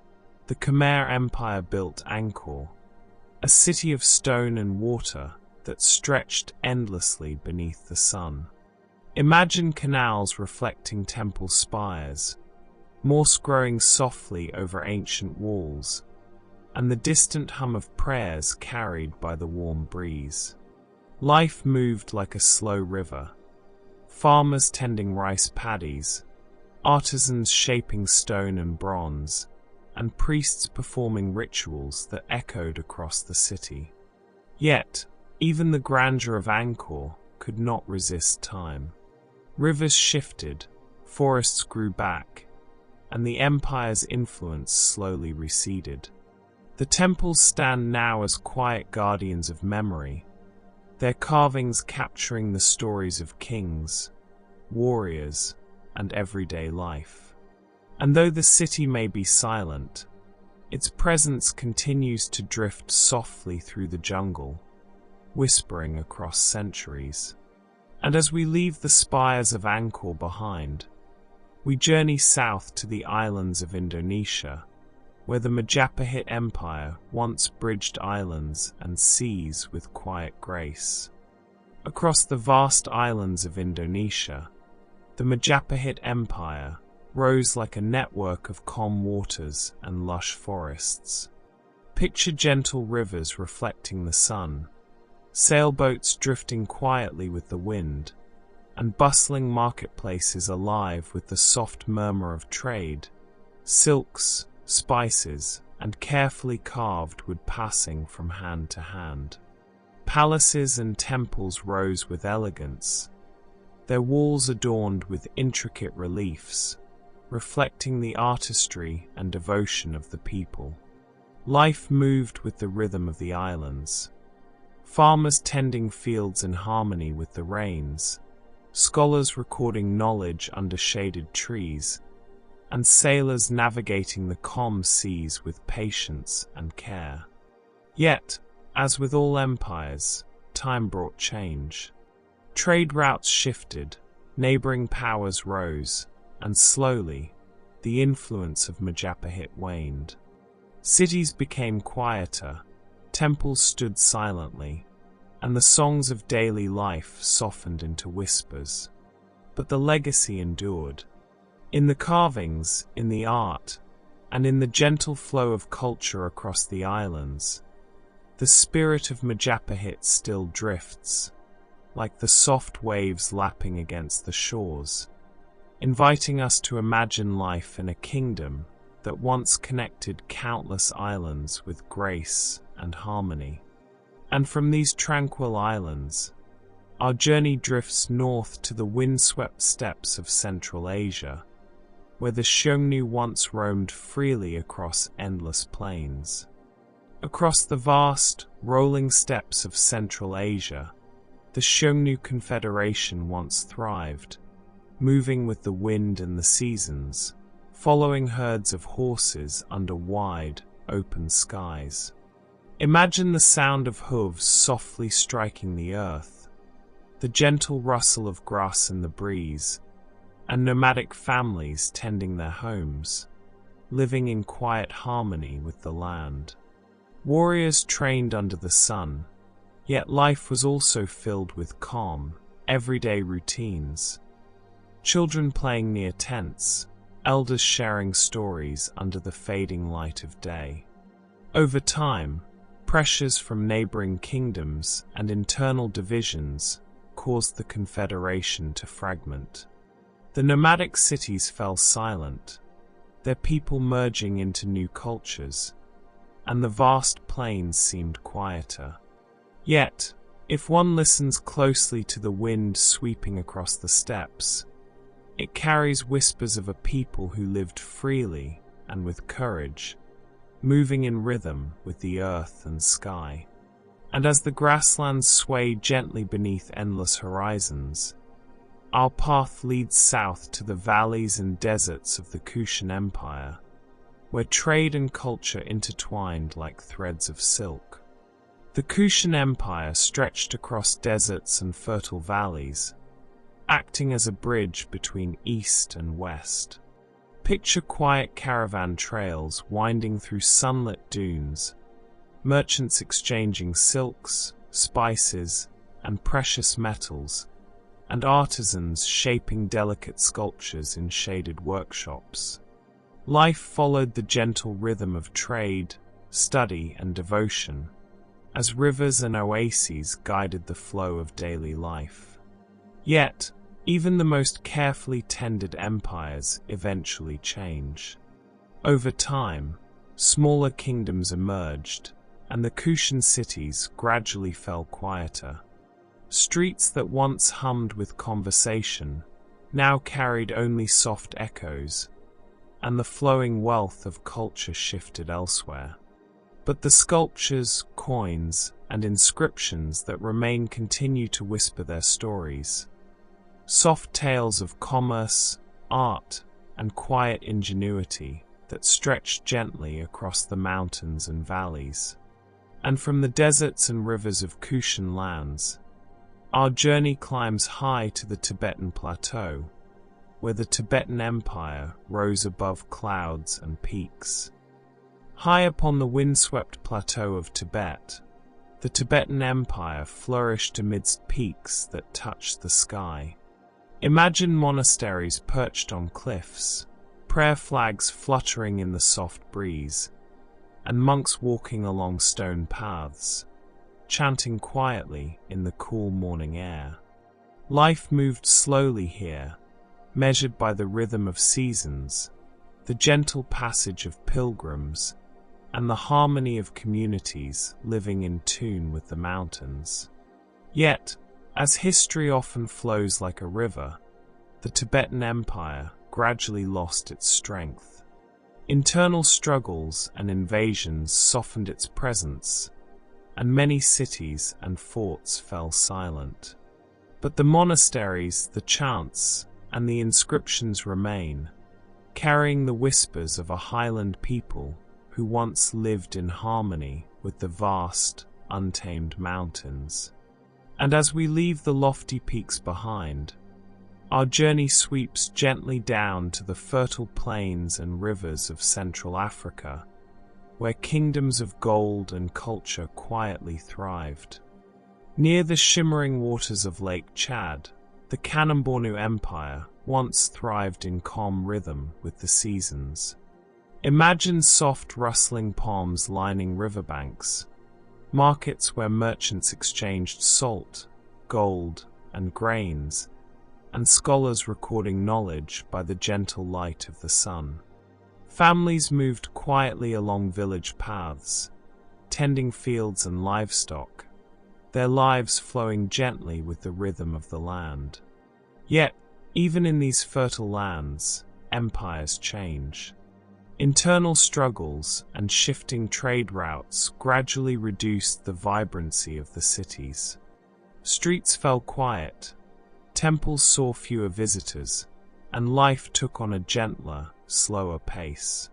the Khmer Empire built Angkor, a city of stone and water that stretched endlessly beneath the sun. Imagine canals reflecting temple spires, moss growing softly over ancient walls, and the distant hum of prayers carried by the warm breeze. Life moved like a slow river, farmers tending rice paddies, artisans shaping stone and bronze, and priests performing rituals that echoed across the city. Yet, even the grandeur of Angkor could not resist time. Rivers shifted, forests grew back, and the empire's influence slowly receded. The temples stand now as quiet guardians of memory, their carvings capturing the stories of kings, warriors, and everyday life. And though the city may be silent, its presence continues to drift softly through the jungle, whispering across centuries. And as we leave the spires of Angkor behind, we journey south to the islands of Indonesia, where the Majapahit Empire once bridged islands and seas with quiet grace. Across the vast islands of Indonesia, the Majapahit Empire rose like a network of calm waters and lush forests. Picture gentle rivers reflecting the sun, sailboats drifting quietly with the wind, and bustling marketplaces alive with the soft murmur of trade, silks, spices, and carefully carved wood passing from hand to hand. Palaces and temples rose with elegance, their walls adorned with intricate reliefs, reflecting the artistry and devotion of the people. Life moved with the rhythm of the islands, farmers tending fields in harmony with the rains, scholars recording knowledge under shaded trees, and sailors navigating the calm seas with patience and care. Yet, as with all empires, time brought change. Trade routes shifted, neighboring powers rose, and slowly, the influence of Majapahit waned. Cities became quieter, temples stood silently, and the songs of daily life softened into whispers. But the legacy endured. In the carvings, in the art, and in the gentle flow of culture across the islands, the spirit of Majapahit still drifts, like the soft waves lapping against the shores, inviting us to imagine life in a kingdom that once connected countless islands with grace and harmony. And from these tranquil islands, our journey drifts north to the windswept steppes of Central Asia, where the Xiongnu once roamed freely across endless plains. Across the vast, rolling steppes of Central Asia, the Xiongnu Confederation once thrived, moving with the wind and the seasons, following herds of horses under wide, open skies. Imagine the sound of hooves softly striking the earth, the gentle rustle of grass in the breeze, and nomadic families tending their homes, living in quiet harmony with the land. Warriors trained under the sun, yet life was also filled with calm, everyday routines. Children playing near tents, elders sharing stories under the fading light of day. Over time, pressures from neighboring kingdoms and internal divisions caused the confederation to fragment. The nomadic cities fell silent, their people merging into new cultures, and the vast plains seemed quieter. Yet, if one listens closely to the wind sweeping across the steppes, it carries whispers of a people who lived freely and with courage, moving in rhythm with the earth and sky. And as the grasslands sway gently beneath endless horizons, our path leads south to the valleys and deserts of the Kushan Empire, where trade and culture intertwined like threads of silk. The Kushan Empire stretched across deserts and fertile valleys, acting as a bridge between east and west. Picture quiet caravan trails winding through sunlit dunes, merchants exchanging silks, spices, and precious metals, and artisans shaping delicate sculptures in shaded workshops. Life followed the gentle rhythm of trade, study, and devotion, as rivers and oases guided the flow of daily life. Yet, even the most carefully tended empires eventually change. Over time, smaller kingdoms emerged, and the Kushan cities gradually fell quieter. Streets that once hummed with conversation now carried only soft echoes, and the flowing wealth of culture shifted elsewhere. But the sculptures, coins, and inscriptions that remain continue to whisper their stories. Soft tales of commerce, art, and quiet ingenuity that stretch gently across the mountains and valleys. And from the deserts and rivers of Kushan lands, our journey climbs high to the Tibetan plateau, where the Tibetan Empire rose above clouds and peaks. High upon the windswept plateau of Tibet, The Tibetan Empire flourished amidst peaks that touched the sky. Imagine monasteries perched on cliffs, prayer flags fluttering in the soft breeze, and monks walking along stone paths, chanting quietly in the cool morning air. Life moved slowly here, measured by the rhythm of seasons, the gentle passage of pilgrims, and the harmony of communities living in tune with the mountains. Yet, as history often flows like a river, the Tibetan Empire gradually lost its strength. Internal struggles and invasions softened its presence, and many cities and forts fell silent. But the monasteries, the chants, and the inscriptions remain, carrying the whispers of a highland people who once lived in harmony with the vast, untamed mountains. And as we leave the lofty peaks behind, our journey sweeps gently down to the fertile plains and rivers of Central Africa, where kingdoms of gold and culture quietly thrived. Near the shimmering waters of Lake Chad, the Kanem-Bornu Empire once thrived in calm rhythm with the seasons. Imagine soft rustling palms lining riverbanks, markets where merchants exchanged salt, gold, and grains, and scholars recording knowledge by the gentle light of the sun. Families moved quietly along village paths, tending fields and livestock, their lives flowing gently with the rhythm of the land. Yet, even in these fertile lands, empires change. Internal struggles and shifting trade routes gradually reduced the vibrancy of the cities. Streets fell quiet, temples saw fewer visitors, and life took on a gentler, slower pace.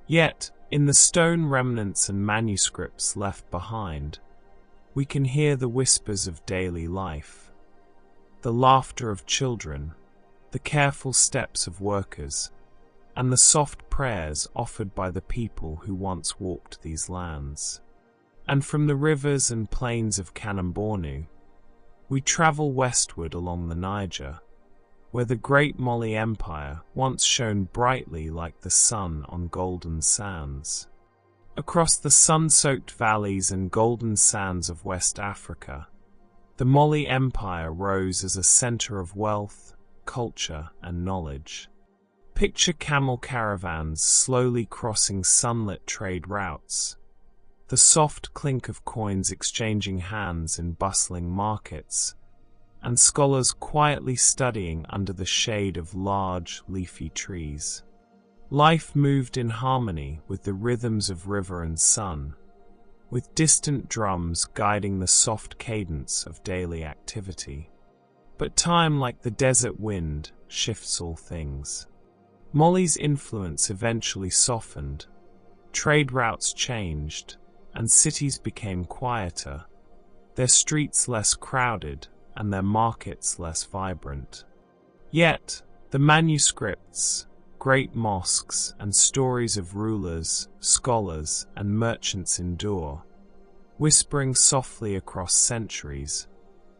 Yet, in the stone remnants and manuscripts left behind, we can hear the whispers of daily life, the laughter of children, the careful steps of workers, and the soft prayers offered by the people who once walked these lands. And from the rivers and plains of Kanem-Bornu, we travel westward along the Niger, where the great Mongol Empire once shone brightly like the sun on golden sands. Across the sun-soaked valleys and golden sands of West Africa, the Mongol Empire rose as a center of wealth, culture, and knowledge. Picture camel caravans slowly crossing sunlit trade routes, the soft clink of coins exchanging hands in bustling markets, and scholars quietly studying under the shade of large, leafy trees. Life moved in harmony with the rhythms of river and sun, with distant drums guiding the soft cadence of daily activity. But time, like the desert wind, shifts all things. Mongol's influence eventually softened, trade routes changed, and cities became quieter, their streets less crowded and their markets less vibrant. Yet, the manuscripts, great mosques, and stories of rulers, scholars, and merchants endure, whispering softly across centuries,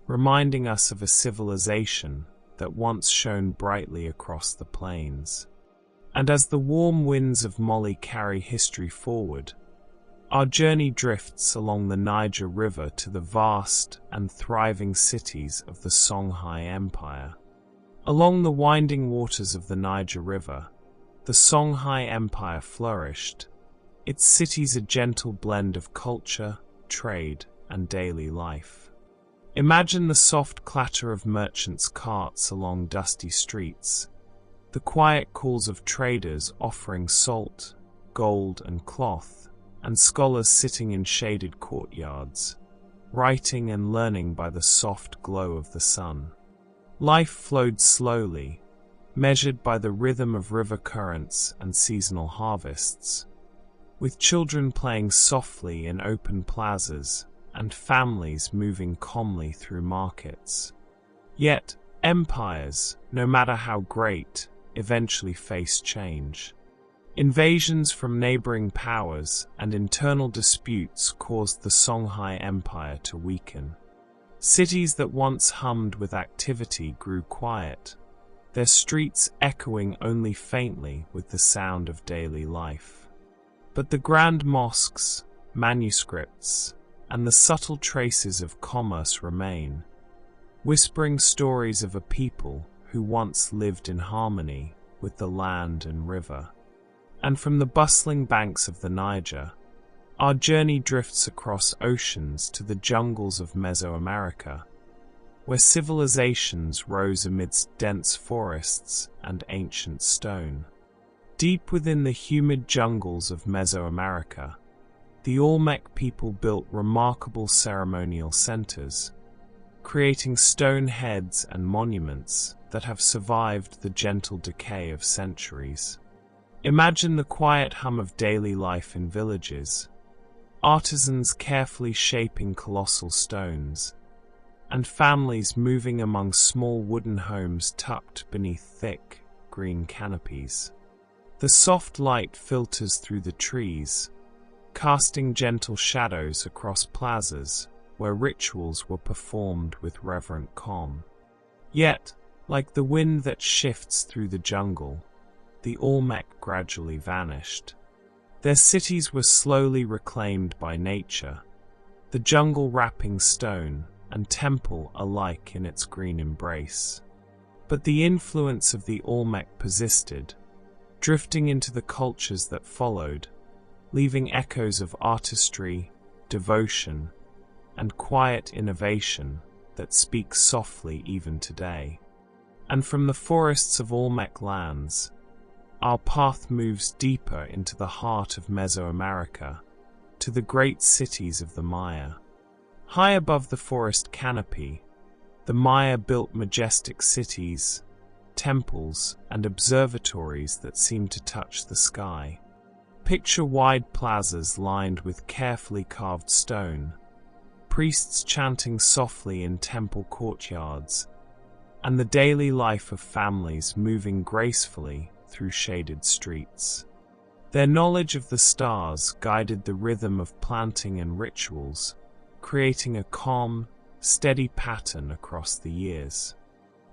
reminding us of a civilization that once shone brightly across the plains. And as the warm winds of Mali carry history forward, our journey drifts along the Niger River to the vast and thriving cities of the Songhai Empire. Along the winding waters of the Niger River, the Songhai Empire flourished, its cities a gentle blend of culture, trade, and daily life. Imagine the soft clatter of merchants' carts along dusty streets, the quiet calls of traders offering salt, gold, and cloth, and scholars sitting in shaded courtyards, writing and learning by the soft glow of the sun. Life flowed slowly, measured by the rhythm of river currents and seasonal harvests, with children playing softly in open plazas and families moving calmly through markets. Yet, empires, no matter how great, eventually face change. Invasions from neighboring powers and internal disputes caused the Mongol Empire to weaken. Cities that once hummed with activity grew quiet, their streets echoing only faintly with the sound of daily life. But the grand mosques, manuscripts, and the subtle traces of commerce remain, whispering stories of a people who once lived in harmony with the land and river. And from the bustling banks of the Niger, our journey drifts across oceans to the jungles of Mesoamerica, where civilizations rose amidst dense forests and ancient stone. Deep within the humid jungles of Mesoamerica, the Olmec people built remarkable ceremonial centers, creating stone heads and monuments that have survived the gentle decay of centuries. Imagine the quiet hum of daily life in villages, artisans carefully shaping colossal stones, and families moving among small wooden homes tucked beneath thick, green canopies. The soft light filters through the trees, casting gentle shadows across plazas where rituals were performed with reverent calm. Yet, like the wind that shifts through the jungle, the Olmec gradually vanished. Their cities were slowly reclaimed by nature, the jungle wrapping stone and temple alike in its green embrace. But the influence of the Olmec persisted, drifting into the cultures that followed, leaving echoes of artistry, devotion, and quiet innovation that speak softly even today. And from the forests of Olmec lands, our path moves deeper into the heart of Mesoamerica, to the great cities of the Maya. High above the forest canopy, the Maya built majestic cities, temples, and observatories that seem to touch the sky. Picture wide plazas lined with carefully carved stone, priests chanting softly in temple courtyards, and the daily life of families moving gracefully through shaded streets. Their knowledge of the stars guided the rhythm of planting and rituals, creating a calm, steady pattern across the years.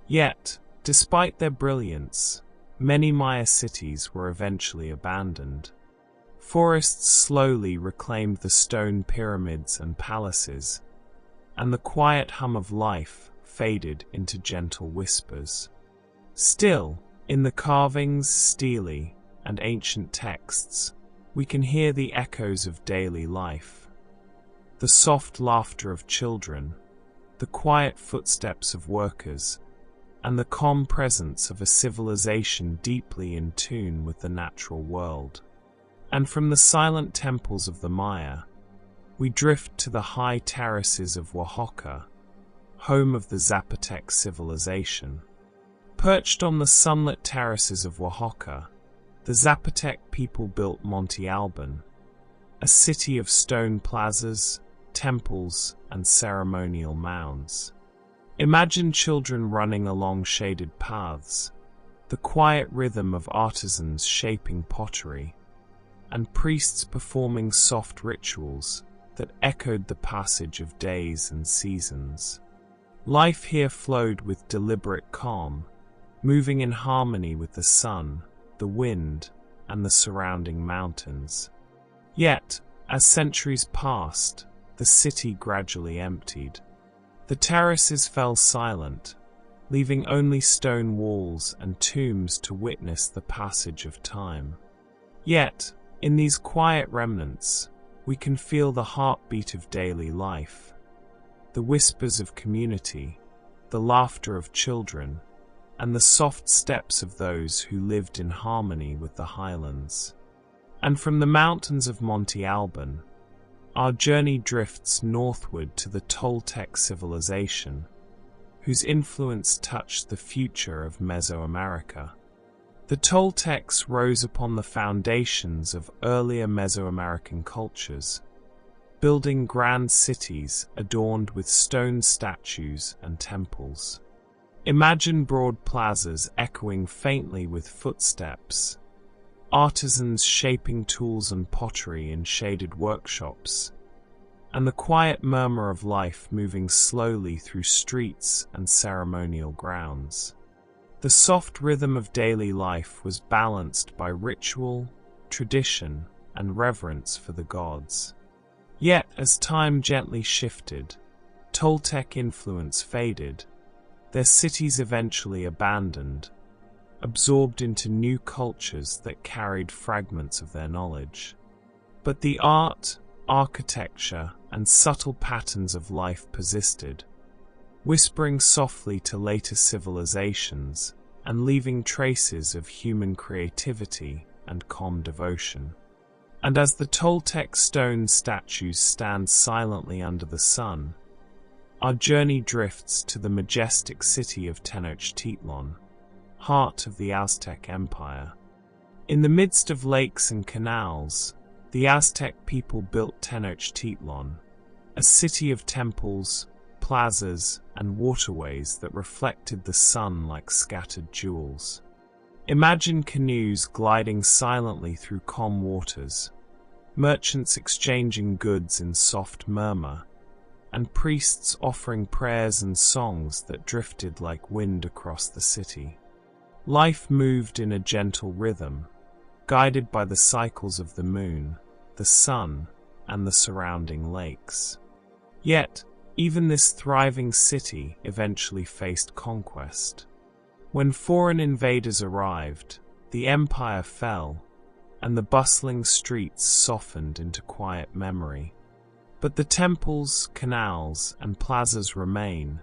Yet, despite their brilliance, many Maya cities were eventually abandoned. Forests slowly reclaimed the stone pyramids and palaces, and the quiet hum of life faded into gentle whispers. Still, in the carvings, stele, and ancient texts, we can hear the echoes of daily life. The soft laughter of children, the quiet footsteps of workers, and the calm presence of a civilization deeply in tune with the natural world. And from the silent temples of the Maya, we drift to the high terraces of Oaxaca, home of the Zapotec civilization. Perched on the sunlit terraces of Oaxaca, the Zapotec people built Monte Alban, a city of stone plazas, temples, and ceremonial mounds. Imagine children running along shaded paths, the quiet rhythm of artisans shaping pottery, and priests performing soft rituals that echoed the passage of days and seasons. Life here flowed with deliberate calm, moving in harmony with the sun, the wind, and the surrounding mountains. Yet, as centuries passed, the city gradually emptied. The terraces fell silent, leaving only stone walls and tombs to witness the passage of time. Yet, in these quiet remnants, we can feel the heartbeat of daily life, the whispers of community, the laughter of children, and the soft steps of those who lived in harmony with the highlands. And from the mountains of Monte Alban, our journey drifts northward to the Toltec civilization, whose influence touched the future of Mesoamerica. The Toltecs rose upon the foundations of earlier Mesoamerican cultures, building grand cities adorned with stone statues and temples. Imagine broad plazas echoing faintly with footsteps, artisans shaping tools and pottery in shaded workshops, and the quiet murmur of life moving slowly through streets and ceremonial grounds. The soft rhythm of daily life was balanced by ritual, tradition, and reverence for the gods. Yet, as time gently shifted, Toltec influence faded, their cities eventually abandoned, absorbed into new cultures that carried fragments of their knowledge. But the art, architecture, and subtle patterns of life persisted, whispering softly to later civilizations and leaving traces of human creativity and calm devotion. And as the Toltec stone statues stand silently under the sun, our journey drifts to the majestic city of Tenochtitlan, heart of the Aztec Empire. In the midst of lakes and canals, the Aztec people built Tenochtitlan, a city of temples, plazas, and waterways that reflected the sun like scattered jewels. Imagine canoes gliding silently through calm waters, merchants exchanging goods in soft murmur, and priests offering prayers and songs that drifted like wind across the city. Life moved in a gentle rhythm, guided by the cycles of the moon, the sun, and the surrounding lakes. Yet, even this thriving city eventually faced conquest. When foreign invaders arrived, the empire fell, and the bustling streets softened into quiet memory. But the temples, canals, and plazas remain,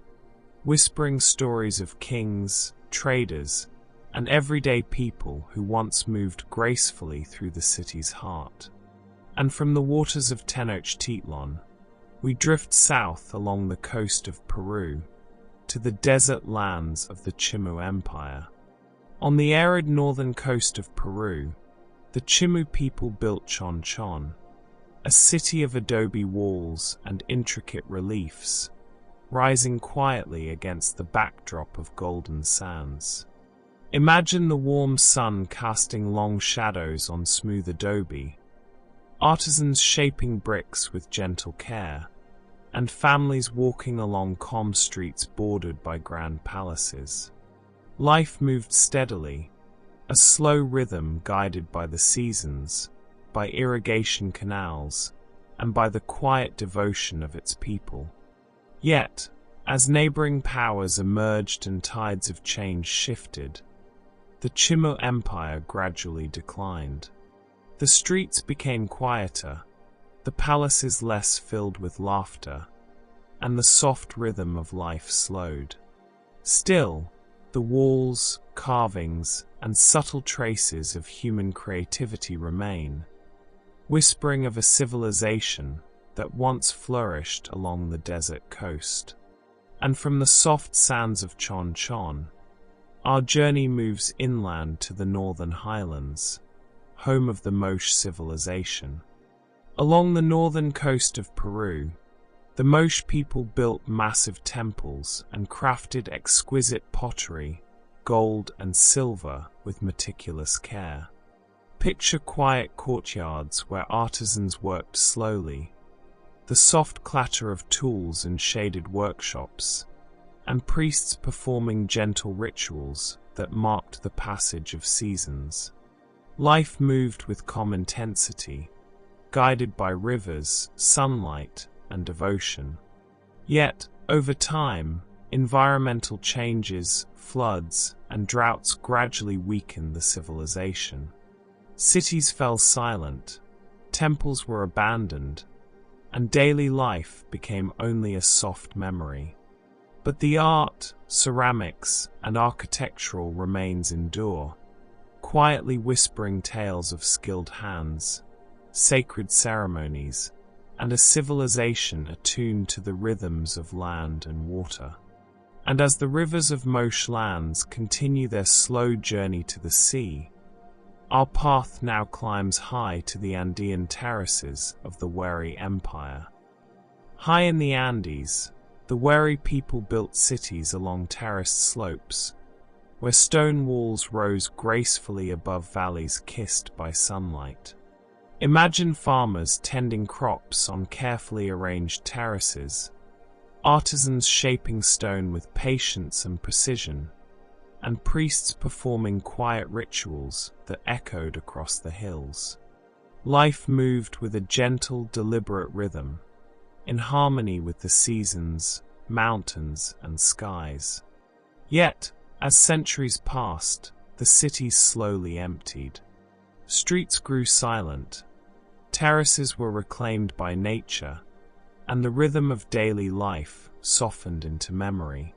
whispering stories of kings, traders, and everyday people who once moved gracefully through the city's heart. And from the waters of Tenochtitlan, we drift south along the coast of Peru to the desert lands of the Chimu Empire. On the arid northern coast of Peru, the Chimu people built Chon Chon, a city of adobe walls and intricate reliefs, rising quietly against the backdrop of golden sands. Imagine the warm sun casting long shadows on smooth adobe, artisans shaping bricks with gentle care, and families walking along calm streets bordered by grand palaces. Life moved steadily, a slow rhythm guided by the seasons, by irrigation canals, and by the quiet devotion of its people. Yet, as neighboring powers emerged and tides of change shifted, the Chimu Empire gradually declined. The streets became quieter, the palaces less filled with laughter, and the soft rhythm of life slowed. Still, the walls, carvings, and subtle traces of human creativity remain, whispering of a civilization that once flourished along the desert coast. And from the soft sands of Chon Chon, our journey moves inland to the northern highlands, home of the Moche civilization. Along the northern coast of Peru, the Moche people built massive temples and crafted exquisite pottery, gold and silver with meticulous care. Picture quiet courtyards where artisans worked slowly, the soft clatter of tools in shaded workshops, and priests performing gentle rituals that marked the passage of seasons. Life moved with calm intensity, guided by rivers, sunlight, and devotion. Yet, over time, environmental changes, floods, and droughts gradually weakened the civilization. Cities fell silent, temples were abandoned, and daily life became only a soft memory. But the art, ceramics, and architectural remains endure, quietly whispering tales of skilled hands, sacred ceremonies, and a civilization attuned to the rhythms of land and water. And as the rivers of Moche lands continue their slow journey to the sea, our path now climbs high to the Andean terraces of the Wari Empire. High in the Andes, the Wari people built cities along terraced slopes, where stone walls rose gracefully above valleys kissed by sunlight. Imagine farmers tending crops on carefully arranged terraces, artisans shaping stone with patience and precision, and priests performing quiet rituals that echoed across the hills. Life moved with a gentle, deliberate rhythm, in harmony with the seasons, mountains, and skies. Yet, as centuries passed, the cities slowly emptied. Streets grew silent, terraces were reclaimed by nature, and the rhythm of daily life softened into memory.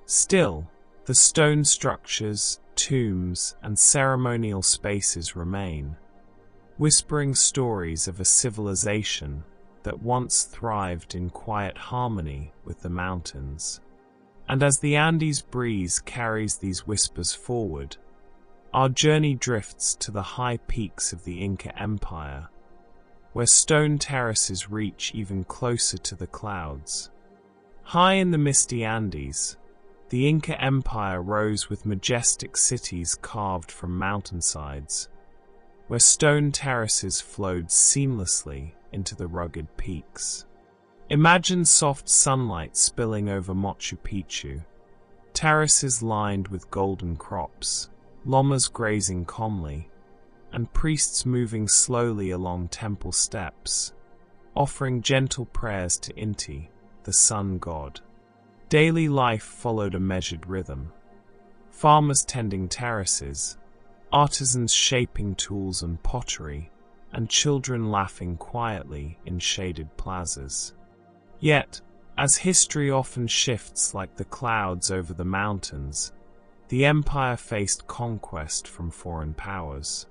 Still, the stone structures, tombs, and ceremonial spaces remain, whispering stories of a civilization that once thrived in quiet harmony with the mountains. And as the Andes breeze carries these whispers forward, our journey drifts to the high peaks of the Inca Empire, where stone terraces reach even closer to the clouds. High in the misty Andes, the Inca Empire rose with majestic cities carved from mountainsides, where stone terraces flowed seamlessly into the rugged peaks. Imagine soft sunlight spilling over Machu Picchu, terraces lined with golden crops, llamas grazing calmly, and priests moving slowly along temple steps, offering gentle prayers to Inti, the sun god. Daily life followed a measured rhythm. Farmers tending terraces, artisans shaping tools and pottery, and children laughing quietly in shaded plazas. Yet, as history often shifts like the clouds over the mountains, the empire faced conquest from foreign powers.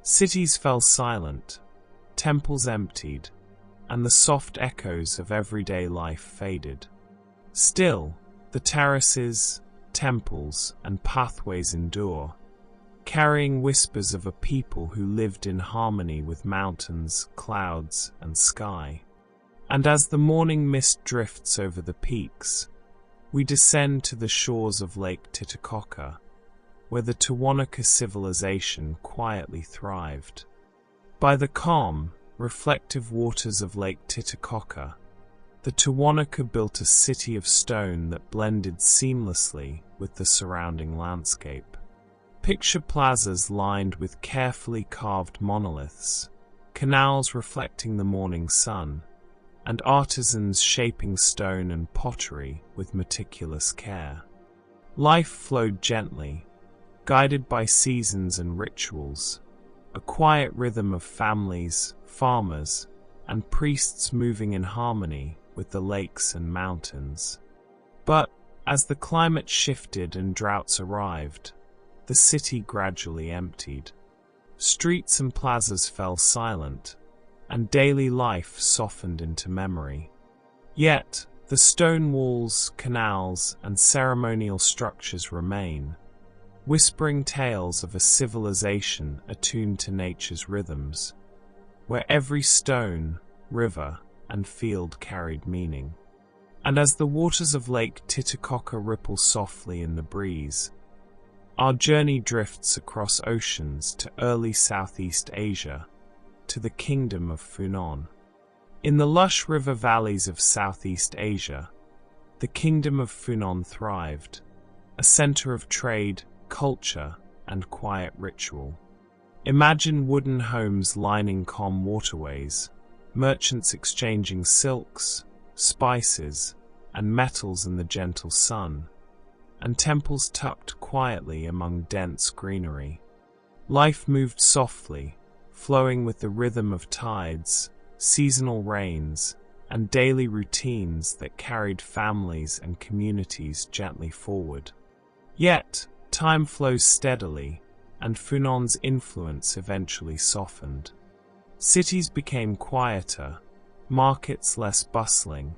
Cities fell silent, temples emptied, and the soft echoes of everyday life faded. Still, the terraces, temples, and pathways endure, carrying whispers of a people who lived in harmony with mountains, clouds, and sky. And as the morning mist drifts over the peaks, we descend to the shores of Lake Titicaca, where the Tiwanaku civilization quietly thrived. By the calm, reflective waters of Lake Titicaca, the Tiwanaku built a city of stone that blended seamlessly with the surrounding landscape. Picture plazas lined with carefully carved monoliths, canals reflecting the morning sun, and artisans shaping stone and pottery with meticulous care. Life flowed gently, guided by seasons and rituals, a quiet rhythm of families, farmers, and priests moving in harmony with the lakes and mountains. But as the climate shifted and droughts arrived, the city gradually emptied. Streets and plazas fell silent, and daily life softened into memory. Yet, the stone walls, canals, and ceremonial structures remain, whispering tales of a civilization attuned to nature's rhythms, where every stone, river, and field carried meaning. And as the waters of Lake Titicaca ripple softly in the breeze, our journey drifts across oceans to early Southeast Asia, to the kingdom of Funan. In the lush river valleys of Southeast Asia, the kingdom of Funan thrived, a center of trade, culture, and quiet ritual. Imagine wooden homes lining calm waterways, merchants exchanging silks, spices, and metals in the gentle sun, and temples tucked quietly among dense greenery. Life moved softly, flowing with the rhythm of tides, seasonal rains, and daily routines that carried families and communities gently forward. Yet, time flows steadily, and Funan's influence eventually softened. Cities became quieter, markets less bustling,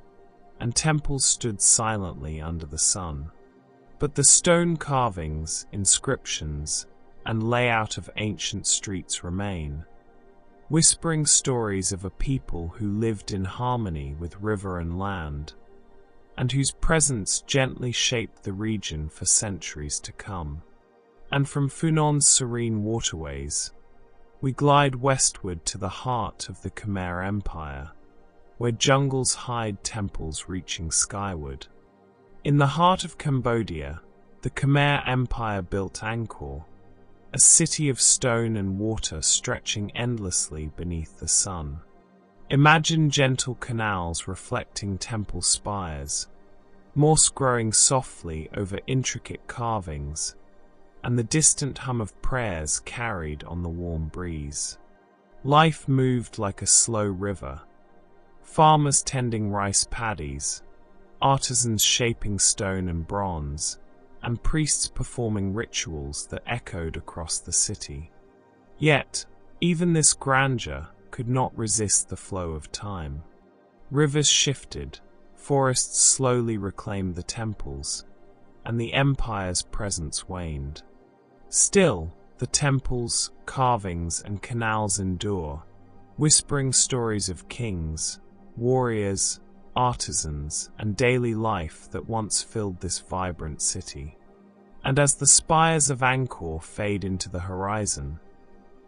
and temples stood silently under the sun. But the stone carvings, inscriptions, and layout of ancient streets remain, whispering stories of a people who lived in harmony with river and land, and whose presence gently shaped the region for centuries to come. And from Funon's serene waterways, we glide westward to the heart of the Khmer Empire, where jungles hide temples reaching skyward. In the heart of Cambodia, the Khmer Empire built Angkor, a city of stone and water stretching endlessly beneath the sun. Imagine gentle canals reflecting temple spires, moss growing softly over intricate carvings, and the distant hum of prayers carried on the warm breeze. Life moved like a slow river, farmers tending rice paddies, artisans shaping stone and bronze, and priests performing rituals that echoed across the city. Yet, even this grandeur could not resist the flow of time. Rivers shifted, forests slowly reclaimed the temples, and the empire's presence waned. Still, the temples, carvings, and canals endure, whispering stories of kings, warriors, artisans, and daily life that once filled this vibrant city. And as the spires of Angkor fade into the horizon,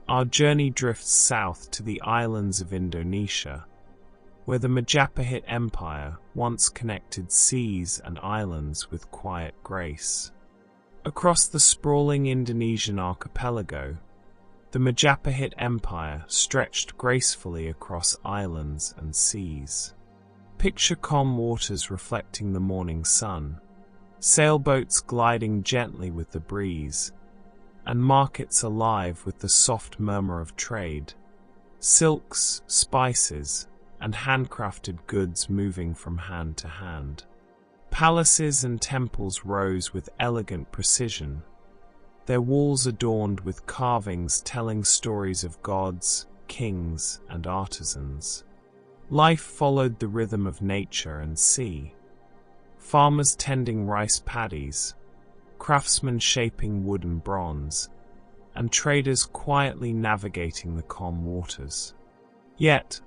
our journey drifts south to the islands of Indonesia, where the Majapahit Empire once connected seas and islands with quiet grace. Across the sprawling Indonesian archipelago, the Majapahit Empire stretched gracefully across islands and seas. Picture calm waters reflecting the morning sun, sailboats gliding gently with the breeze, and markets alive with the soft murmur of trade, silks, spices, and handcrafted goods moving from hand to hand. Palaces and temples rose with elegant precision, their walls adorned with carvings telling stories of gods, kings, and artisans. Life followed the rhythm of nature and sea. Farmers tending rice paddies, craftsmen shaping wood and bronze, and traders quietly navigating the calm waters. Yet,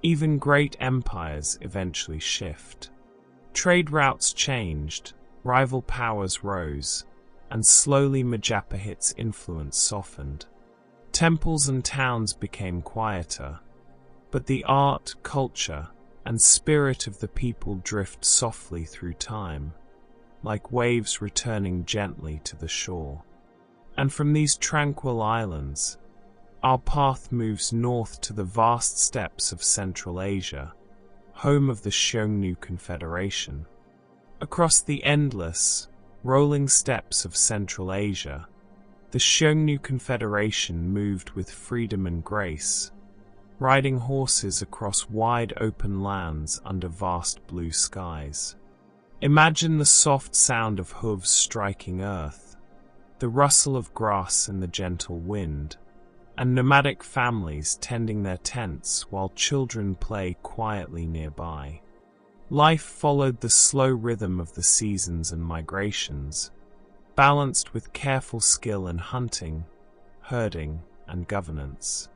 even great empires eventually shift. Trade routes changed, rival powers rose, and slowly Majapahit's influence softened. Temples and towns became quieter, but the art, culture, and spirit of the people drift softly through time, like waves returning gently to the shore. And from these tranquil islands, our path moves north to the vast steppes of Central Asia, home of the Xiongnu Confederation. Across the endless, rolling steppes of Central Asia, the Xiongnu Confederation moved with freedom and grace, riding horses across wide open lands under vast blue skies. Imagine the soft sound of hooves striking earth, the rustle of grass in the gentle wind, and nomadic families tending their tents while children play quietly nearby. Life followed the slow rhythm of the seasons and migrations, balanced with careful skill in hunting, herding, and governance.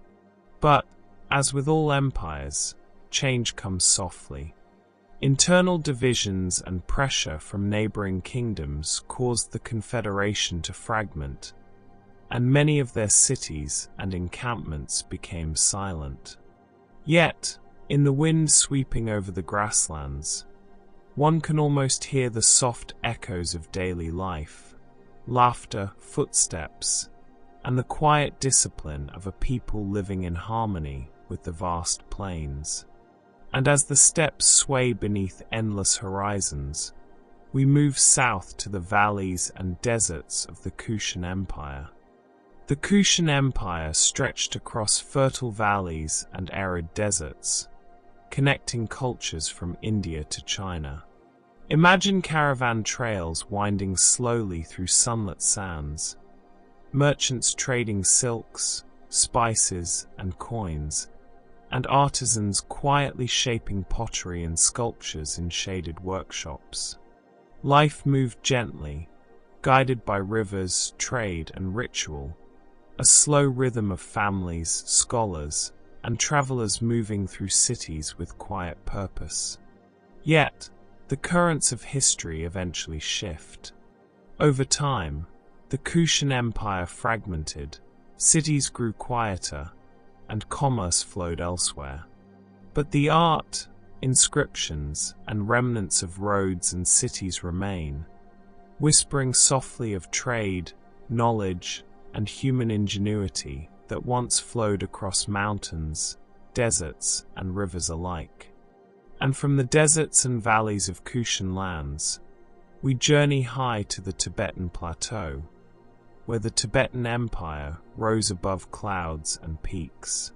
But, as with all empires, change comes softly. Internal divisions and pressure from neighboring kingdoms caused the Confederation to fragment, and many of their cities and encampments became silent. Yet, in the wind sweeping over the grasslands, one can almost hear the soft echoes of daily life, laughter, footsteps, and the quiet discipline of a people living in harmony with the vast plains. And as the steppes sway beneath endless horizons, we move south to the valleys and deserts of the Kushan Empire. The Kushan Empire stretched across fertile valleys and arid deserts, connecting cultures from India to China. Imagine caravan trails winding slowly through sunlit sands, merchants trading silks, spices, and coins, and artisans quietly shaping pottery and sculptures in shaded workshops. Life moved gently, guided by rivers, trade, and ritual, a slow rhythm of families, scholars, and travelers moving through cities with quiet purpose. Yet, the currents of history eventually shift. Over time, The Kushan Empire fragmented, cities grew quieter, and commerce flowed elsewhere. But the art, inscriptions, and remnants of roads and cities remain, whispering softly of trade, knowledge, and human ingenuity that once flowed across mountains, deserts, and rivers alike. And from the deserts and valleys of Kushan lands, we journey high to the Tibetan plateau, where the Tibetan Empire rose above clouds and peaks.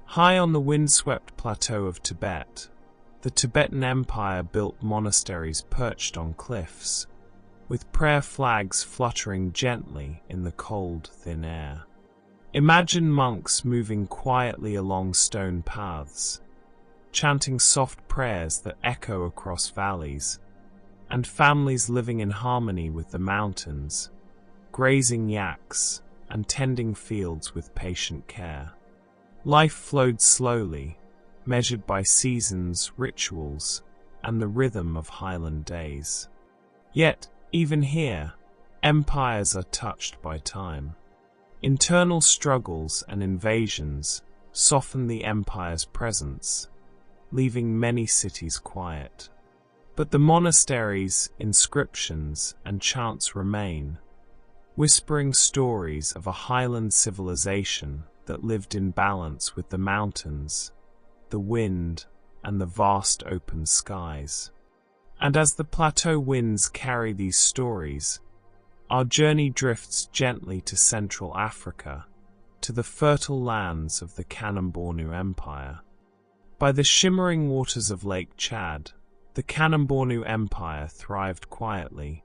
High on the windswept plateau of Tibet, the Tibetan Empire built monasteries perched on cliffs, with prayer flags fluttering gently in the cold, thin air. Imagine monks moving quietly along stone paths, chanting soft prayers that echo across valleys, and families living in harmony with the mountains, grazing yaks and tending fields with patient care. Life flowed slowly, measured by seasons, rituals, and the rhythm of highland days. Yet, even here, empires are touched by time. Internal struggles and invasions soften the empire's presence, leaving many cities quiet. But the monasteries, inscriptions, and chants remain, whispering stories of a highland civilization that lived in balance with the mountains, the wind, and the vast open skies. And as the plateau winds carry these stories, our journey drifts gently to Central Africa, to the fertile lands of the Kanem-Bornu Empire. By the shimmering waters of Lake Chad, the Kanem-Bornu Empire thrived quietly,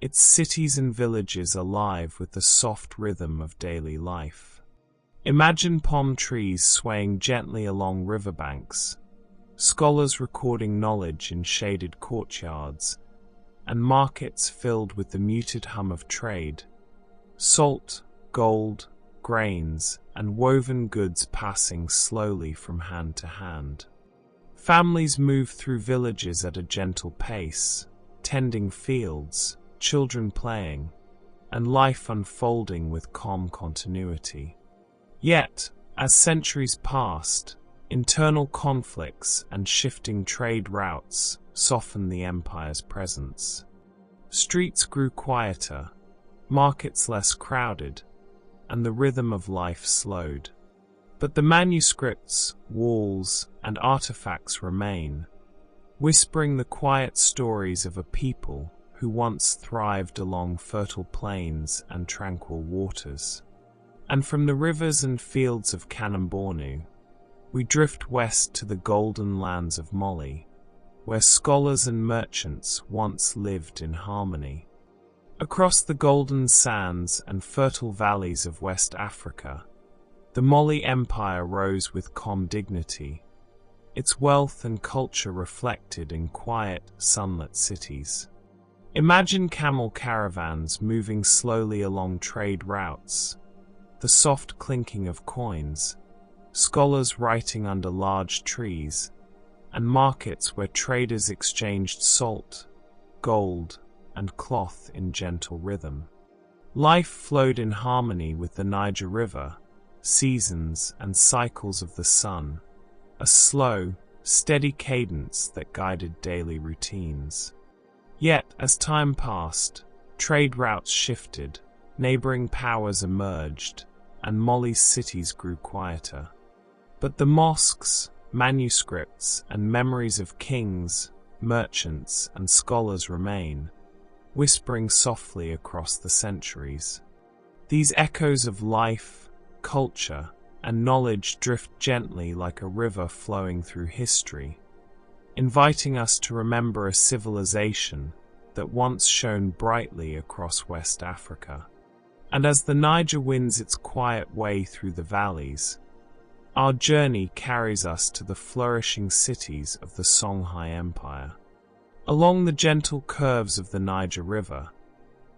its cities and villages alive with the soft rhythm of daily life. Imagine palm trees swaying gently along riverbanks, scholars recording knowledge in shaded courtyards, and markets filled with the muted hum of trade, salt, gold, grains, and woven goods passing slowly from hand to hand. Families move through villages at a gentle pace, tending fields, children playing, and life unfolding with calm continuity. Yet, as centuries passed, internal conflicts and shifting trade routes softened the empire's presence. Streets grew quieter, markets less crowded, and the rhythm of life slowed. But the manuscripts, walls, and artifacts remain, whispering the quiet stories of a people who once thrived along fertile plains and tranquil waters. And from the rivers and fields of Kanem-Bornu, we drift west to the golden lands of Mali, where scholars and merchants once lived in harmony. Across the golden sands and fertile valleys of West Africa, the Mali Empire rose with calm dignity, its wealth and culture reflected in quiet, sunlit cities. Imagine camel caravans moving slowly along trade routes, the soft clinking of coins, scholars writing under large trees, and markets where traders exchanged salt, gold, and cloth in gentle rhythm. Life flowed in harmony with the Niger River, seasons and cycles of the sun, a slow, steady cadence that guided daily routines. Yet, as time passed, trade routes shifted, neighboring powers emerged, and Mali's cities grew quieter. But the mosques, manuscripts, and memories of kings, merchants, and scholars remain, whispering softly across the centuries. These echoes of life, culture, and knowledge drift gently like a river flowing through history, inviting us to remember a civilization that once shone brightly across West Africa. And as the Niger winds its quiet way through the valleys, our journey carries us to the flourishing cities of the Songhai Empire. Along the gentle curves of the Niger River,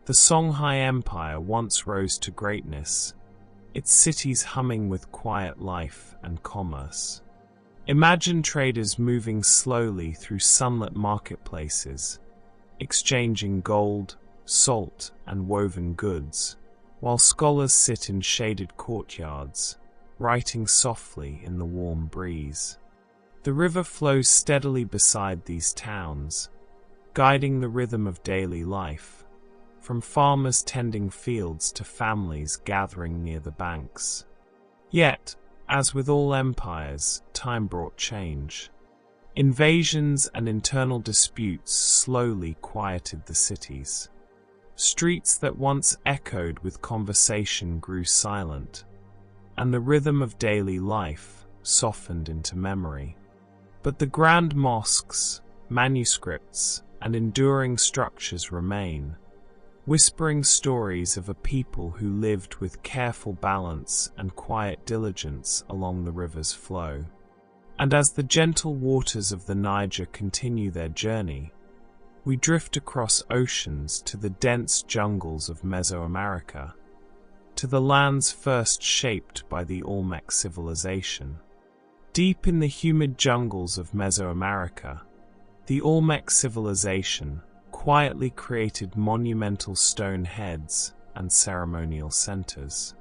the Songhai Empire once rose to greatness, its cities humming with quiet life and commerce. Imagine traders moving slowly through sunlit marketplaces, exchanging gold, salt, and woven goods, while scholars sit in shaded courtyards, writing softly in the warm breeze. The river flows steadily beside these towns, guiding the rhythm of daily life, from farmers tending fields to families gathering near the banks. Yet, as with all empires, time brought change. Invasions and internal disputes slowly quieted the cities. Streets that once echoed with conversation grew silent, and the rhythm of daily life softened into memory. But the grand mosques, manuscripts, and enduring structures remain, whispering stories of a people who lived with careful balance and quiet diligence along the river's flow. And as the gentle waters of the Niger continue their journey, we drift across oceans to the dense jungles of Mesoamerica, to the lands first shaped by the Olmec civilization. Deep in the humid jungles of Mesoamerica, the Olmec civilization quietly created monumental stone heads and ceremonial centers.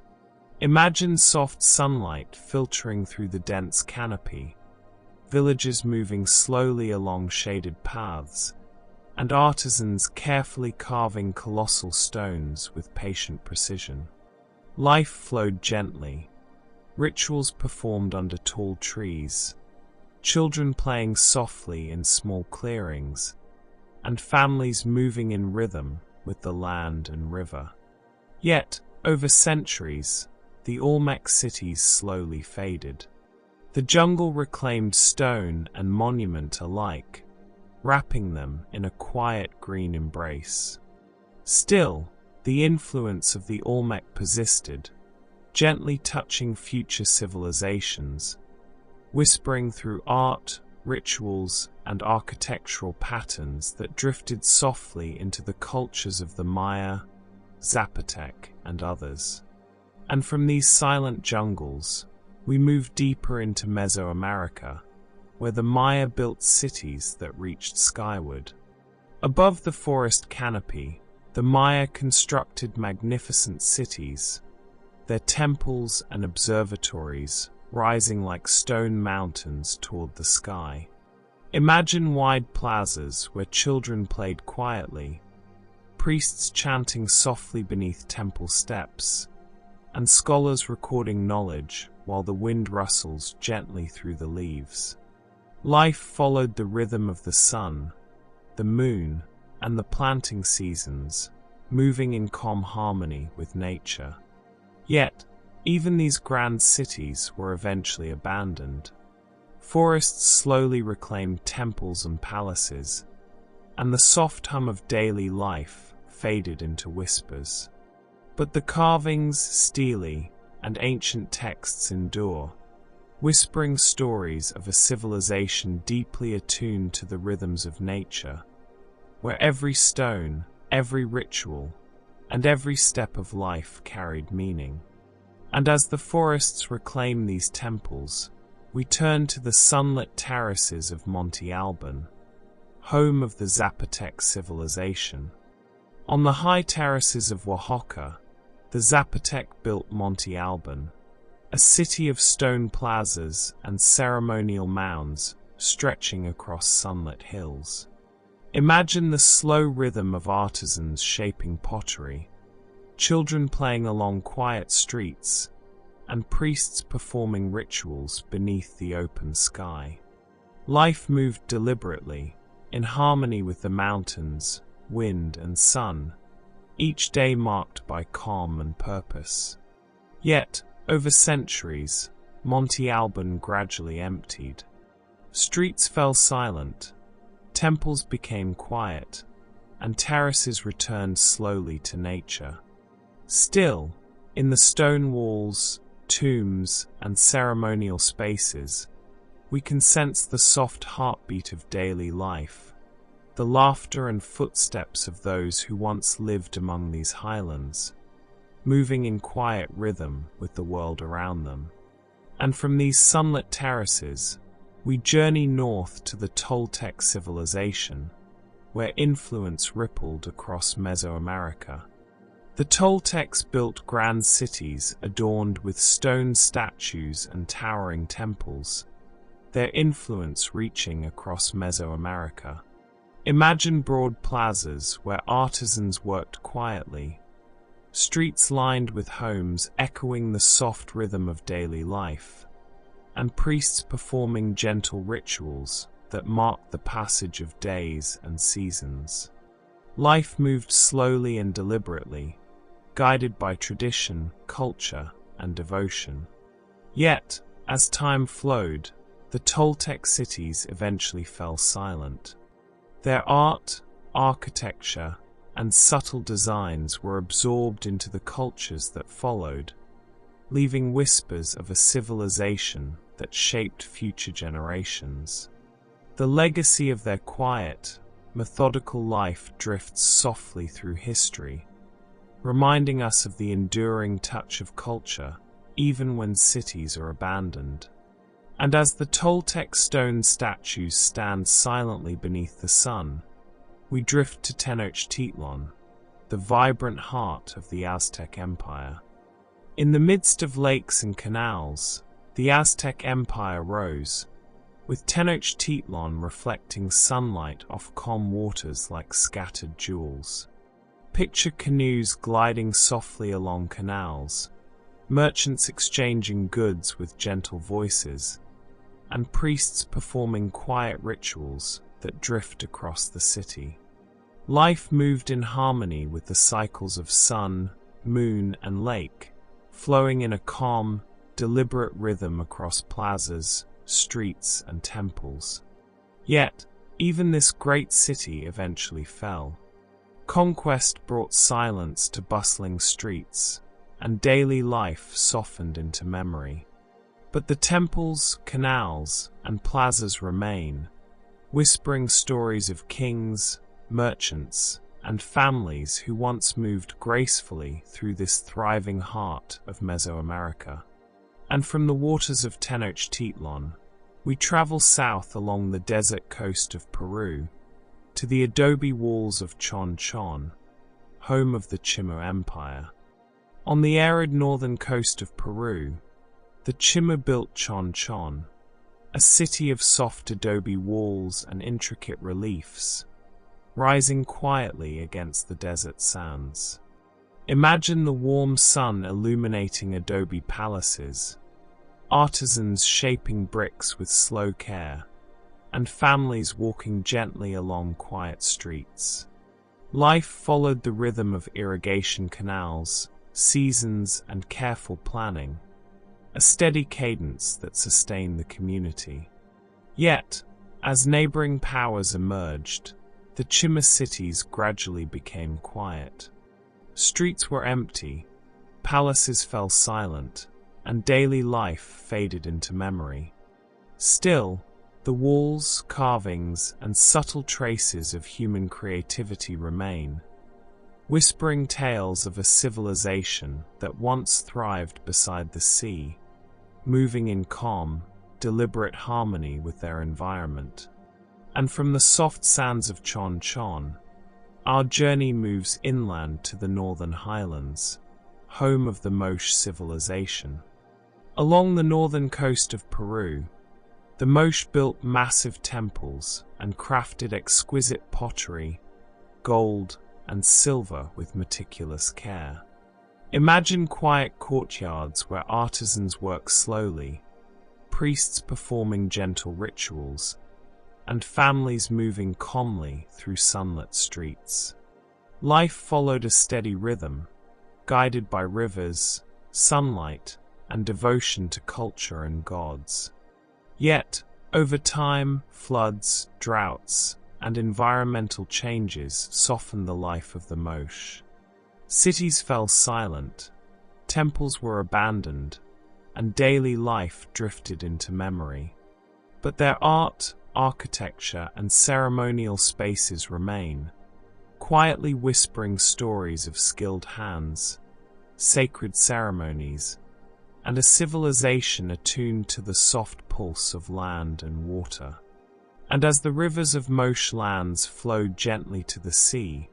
Imagine soft sunlight filtering through the dense canopy, villages moving slowly along shaded paths, and artisans carefully carving colossal stones with patient precision. Life flowed gently, rituals performed under tall trees, children playing softly in small clearings, and families moving in rhythm with the land and river. Yet, over centuries, the Olmec cities slowly faded. The jungle reclaimed stone and monument alike, wrapping them in a quiet green embrace. Still, the influence of the Olmec persisted, gently touching future civilizations, whispering through art, rituals, and architectural patterns that drifted softly into the cultures of the Maya, Zapotec, and others. And from these silent jungles, we move deeper into Mesoamerica, where the Maya built cities that reached skyward. Above the forest canopy, the Maya constructed magnificent cities, their temples and observatories rising like stone mountains toward the sky. Imagine wide plazas where children played quietly, priests chanting softly beneath temple steps, and scholars recording knowledge while the wind rustles gently through the leaves. Life followed the rhythm of the sun, the moon, and the planting seasons, moving in calm harmony with nature. Yet, even these grand cities were eventually abandoned. Forests slowly reclaimed temples and palaces, and the soft hum of daily life faded into whispers. But the carvings, stele, and ancient texts endure, whispering stories of a civilization deeply attuned to the rhythms of nature, where every stone, every ritual, and every step of life carried meaning. And as the forests reclaim these temples, we turn to the sunlit terraces of Monte Alban, home of the Zapotec civilization. On the high terraces of Oaxaca, the Zapotec built Monte Alban, a city of stone plazas and ceremonial mounds stretching across sunlit hills. Imagine the slow rhythm of artisans shaping pottery, children playing along quiet streets, and priests performing rituals beneath the open sky. Life moved deliberately, in harmony with the mountains, wind, and sun, each day marked by calm and purpose. Yet, over centuries, Monte Alban gradually emptied. Streets fell silent, temples became quiet, and terraces returned slowly to nature. Still, in the stone walls, tombs, and ceremonial spaces, we can sense the soft heartbeat of daily life, the laughter and footsteps of those who once lived among these highlands, moving in quiet rhythm with the world around them. And from these sunlit terraces, we journey north to the Toltec civilization, where influence rippled across Mesoamerica. The Toltecs built grand cities adorned with stone statues and towering temples, their influence reaching across Mesoamerica. Imagine broad plazas where artisans worked quietly, streets lined with homes echoing the soft rhythm of daily life, and priests performing gentle rituals that marked the passage of days and seasons. Life moved slowly and deliberately, guided by tradition, culture, and devotion. Yet, as time flowed, the Toltec cities eventually fell silent. Their art, architecture, and subtle designs were absorbed into the cultures that followed, leaving whispers of a civilization that shaped future generations. The legacy of their quiet, methodical life drifts softly through history, reminding us of the enduring touch of culture, even when cities are abandoned. And as the Toltec stone statues stand silently beneath the sun, we drift to Tenochtitlan, the vibrant heart of the Aztec Empire. In the midst of lakes and canals, the Aztec Empire rose, with Tenochtitlan reflecting sunlight off calm waters like scattered jewels. Picture canoes gliding softly along canals, merchants exchanging goods with gentle voices, and priests performing quiet rituals that drift across the city. Life moved in harmony with the cycles of sun, moon, and lake, flowing in a calm, deliberate rhythm across plazas, streets, and temples. Yet, even this great city eventually fell. Conquest brought silence to bustling streets, and daily life softened into memory. But the temples, canals, and plazas remain, whispering stories of kings, merchants, and families who once moved gracefully through this thriving heart of Mesoamerica. And from the waters of Tenochtitlan, we travel south along the desert coast of Peru to the adobe walls of Chon Chon, home of the Mongol Empire. On the arid northern coast of Peru, the Chima built Chon Chon, a city of soft adobe walls and intricate reliefs, rising quietly against the desert sands. Imagine the warm sun illuminating adobe palaces, artisans shaping bricks with slow care, and families walking gently along quiet streets. Life followed the rhythm of irrigation canals, seasons, and careful planning, a steady cadence that sustained the community. Yet, as neighboring powers emerged, the Chima cities gradually became quiet. Streets were empty, palaces fell silent, and daily life faded into memory. Still, the walls, carvings, and subtle traces of human creativity remain, whispering tales of a civilization that once thrived beside the sea, moving in calm, deliberate harmony with their environment. And from the soft sands of Chon Chon, our journey moves inland to the northern highlands, home of the Moche civilization. Along the northern coast of Peru, the Moche built massive temples and crafted exquisite pottery, gold, and silver with meticulous care. Imagine quiet courtyards where artisans work slowly, priests performing gentle rituals, and families moving calmly through sunlit streets. Life followed a steady rhythm, guided by rivers, sunlight, and devotion to culture and gods. Yet, over time, floods, droughts, and environmental changes softened the life of the Moche. Cities fell silent, temples were abandoned, and daily life drifted into memory. But their art, architecture, and ceremonial spaces remain, quietly whispering stories of skilled hands, sacred ceremonies, and a civilization attuned to the soft pulse of land and water. And as the rivers of Mosh lands flowed gently to the sea,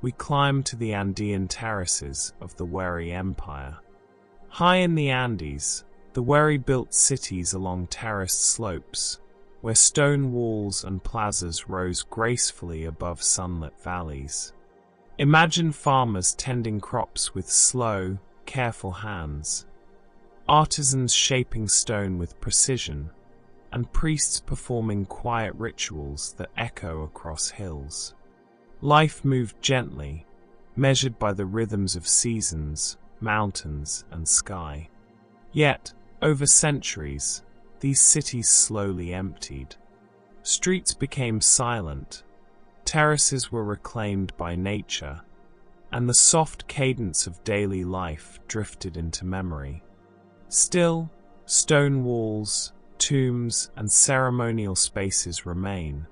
we climbed to the Andean terraces of the Wari Empire. High in the Andes, the Wari built cities along terraced slopes, where stone walls and plazas rose gracefully above sunlit valleys. Imagine farmers tending crops with slow, careful hands, artisans shaping stone with precision, and priests performing quiet rituals that echo across hills. Life moved gently, measured by the rhythms of seasons, mountains, and sky. Yet, over centuries, these cities slowly emptied. Streets became silent, terraces were reclaimed by nature, and the soft cadence of daily life drifted into memory. Still, stone walls, tombs, and ceremonial spaces remain,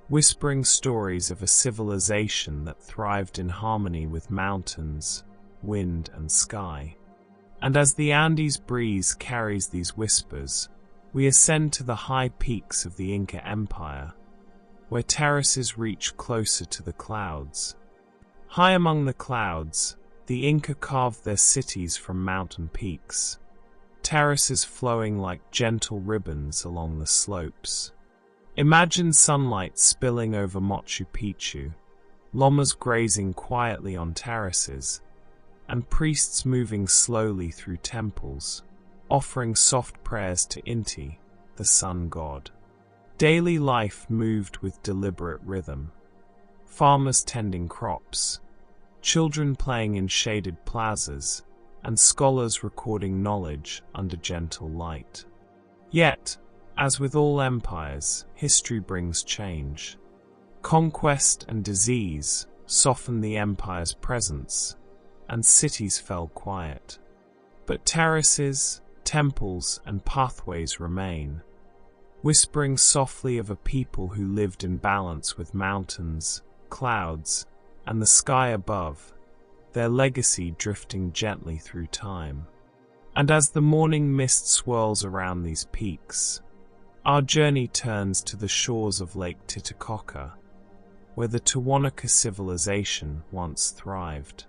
whispering stories of a civilization that thrived in harmony with mountains, wind, and sky. And as the Andes breeze carries these whispers, we ascend to the high peaks of the Inca Empire, where terraces reach closer to the clouds. High among the clouds, the Inca carved their cities from mountain peaks, terraces flowing like gentle ribbons along the slopes. Imagine sunlight spilling over Machu Picchu, llamas grazing quietly on terraces, and priests moving slowly through temples, offering soft prayers to Inti, the sun god. Daily life moved with deliberate rhythm. Farmers tending crops, children playing in shaded plazas, and scholars recording knowledge under gentle light. Yet, as with all empires, history brings change. Conquest and disease softened the empire's presence, and cities fell quiet. But terraces, temples, and pathways remain, whispering softly of a people who lived in balance with mountains, clouds, and the sky above, their legacy drifting gently through time. And as the morning mist swirls around these peaks, our journey turns to the shores of Lake Titicaca, where the Tiwanaku civilization once thrived.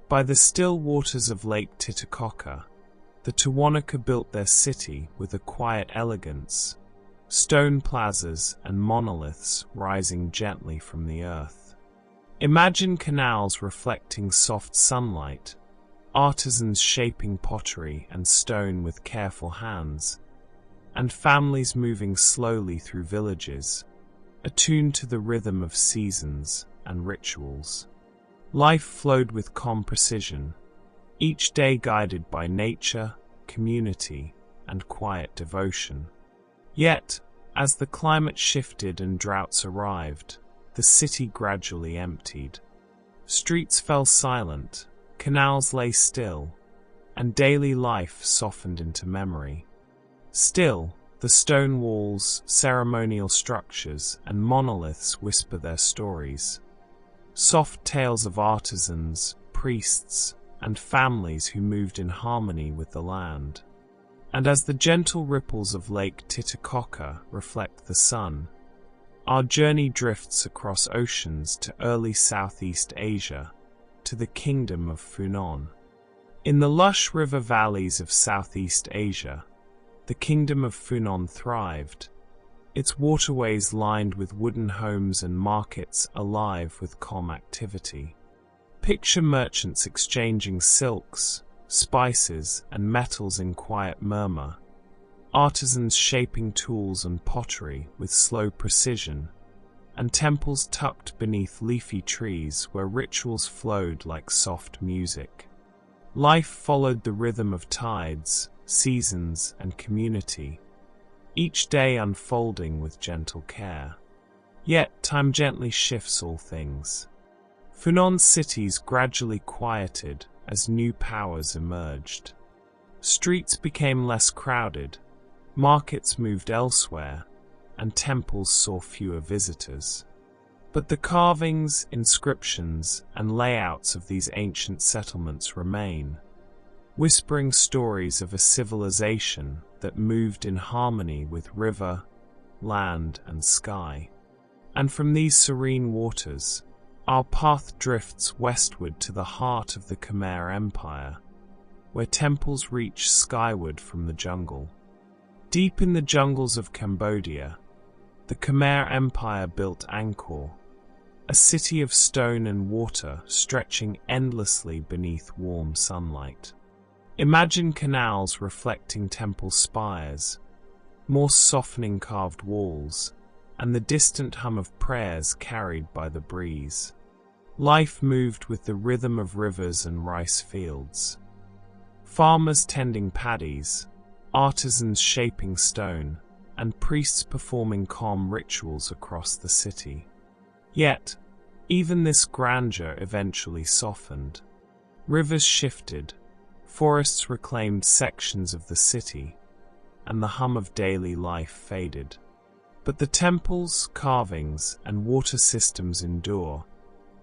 By the still waters of Lake Titicaca, the Tiwanaku built their city with a quiet elegance, stone plazas and monoliths rising gently from the earth. Imagine canals reflecting soft sunlight, artisans shaping pottery and stone with careful hands, and families moving slowly through villages, attuned to the rhythm of seasons and rituals. Life flowed with calm precision, each day guided by nature, community, and quiet devotion. Yet, as the climate shifted and droughts arrived, the city gradually emptied. Streets fell silent, canals lay still, and daily life softened into memory. Still, the stone walls, ceremonial structures, and monoliths whisper their stories. Soft tales of artisans, priests, and families who moved in harmony with the land. And as the gentle ripples of Lake Titicaca reflect the sun, our journey drifts across oceans to early Southeast Asia, to the kingdom of Funan. In the lush river valleys of Southeast Asia, the kingdom of Funan thrived, its waterways lined with wooden homes and markets alive with calm activity. Picture merchants exchanging silks, spices, and metals in quiet murmur, artisans shaping tools and pottery with slow precision, and temples tucked beneath leafy trees where rituals flowed like soft music. Life followed the rhythm of tides, seasons, and community, each day unfolding with gentle care. Yet time gently shifts all things. Funan's cities gradually quieted as new powers emerged. Streets became less crowded, markets moved elsewhere, and temples saw fewer visitors. But the carvings, inscriptions, and layouts of these ancient settlements remain, whispering stories of a civilization that moved in harmony with river, land, and sky. And from these serene waters, our path drifts westward to the heart of the Khmer Empire, where temples reach skyward from the jungle. Deep in the jungles of Cambodia, the Khmer Empire built Angkor, a city of stone and water stretching endlessly beneath warm sunlight. Imagine canals reflecting temple spires, more softening carved walls, and the distant hum of prayers carried by the breeze. Life moved with the rhythm of rivers and rice fields. Farmers tending paddies, artisans shaping stone, and priests performing calm rituals across the city. Yet, even this grandeur eventually softened. Rivers shifted, forests reclaimed sections of the city, and the hum of daily life faded. But the temples, carvings, and water systems endure,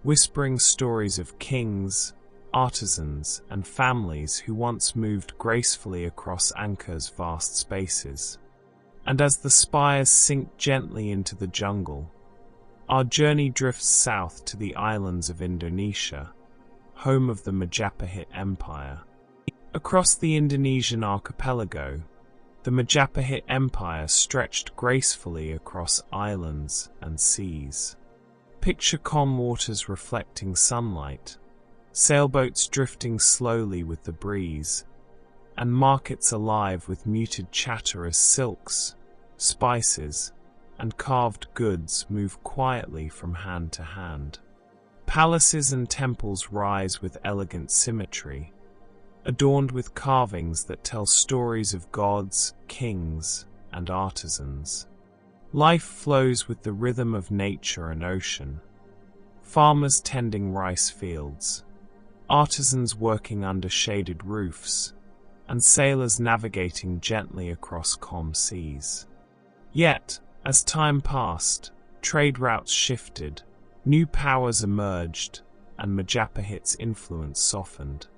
whispering stories of kings, artisans, and families who once moved gracefully across Angkor's vast spaces. And as the spires sink gently into the jungle, our journey drifts south to the islands of Indonesia, home of the Majapahit Empire. Across the Indonesian archipelago, the Majapahit Empire stretched gracefully across islands and seas. Picture calm waters reflecting sunlight, sailboats drifting slowly with the breeze, and markets alive with muted chatter as silks, spices, and carved goods move quietly from hand to hand. Palaces and temples rise with elegant symmetry, adorned with carvings that tell stories of gods, kings, and artisans. Life flows with the rhythm of nature and ocean. Farmers tending rice fields, artisans working under shaded roofs, and sailors navigating gently across calm seas. Yet, as time passed, trade routes shifted, new powers emerged, and Majapahit's influence softened.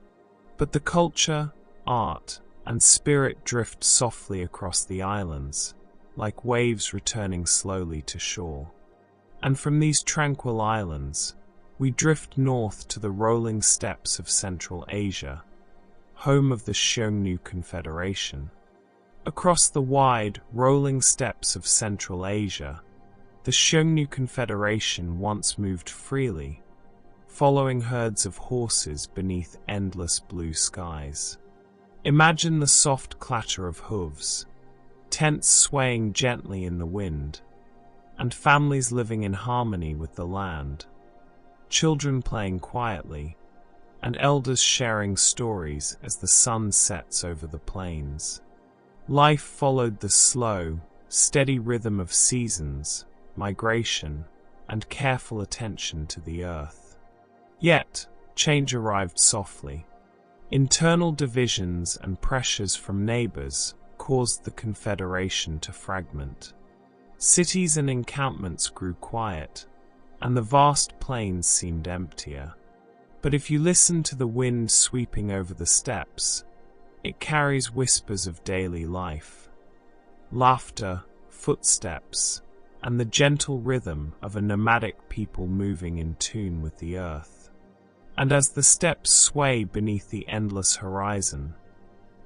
But the culture, art, and spirit drift softly across the islands, like waves returning slowly to shore. And from these tranquil islands, we drift north to the rolling steppes of Central Asia, home of the Xiongnu Confederation. Across the wide, rolling steppes of Central Asia, the Xiongnu Confederation once moved freely, following herds of horses beneath endless blue skies. Imagine the soft clatter of hooves, tents swaying gently in the wind, and families living in harmony with the land, children playing quietly, and elders sharing stories as the sun sets over the plains. Life followed the slow, steady rhythm of seasons, migration, and careful attention to the earth. Yet, change arrived softly. Internal divisions and pressures from neighbors caused the Confederation to fragment. Cities and encampments grew quiet, and the vast plains seemed emptier. But if you listen to the wind sweeping over the steppes, it carries whispers of daily life, laughter, footsteps, and the gentle rhythm of a nomadic people moving in tune with the earth. And as the steppes sway beneath the endless horizon,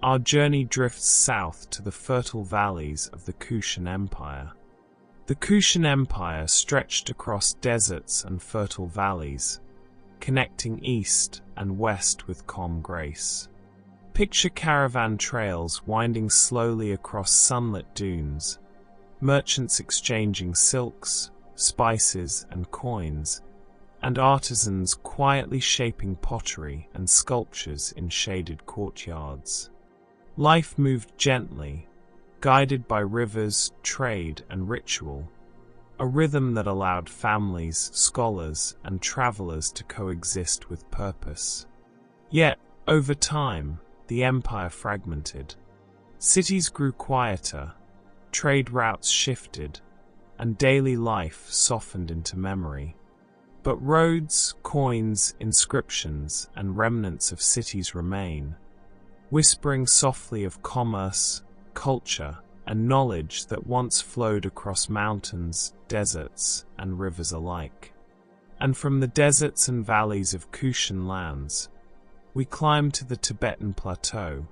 our journey drifts south to the fertile valleys of the Kushan Empire. The Kushan Empire stretched across deserts and fertile valleys, connecting east and west with calm grace. Picture caravan trails winding slowly across sunlit dunes, merchants exchanging silks, spices, and coins, and artisans quietly shaping pottery and sculptures in shaded courtyards. Life moved gently, guided by rivers, trade, and ritual, a rhythm that allowed families, scholars, and travelers to coexist with purpose. Yet, over time, the empire fragmented. Cities grew quieter, trade routes shifted, and daily life softened into memory. But roads, coins, inscriptions, and remnants of cities remain, whispering softly of commerce, culture, and knowledge that once flowed across mountains, deserts, and rivers alike. And from the deserts and valleys of Kushan lands, we climb to the Tibetan plateau,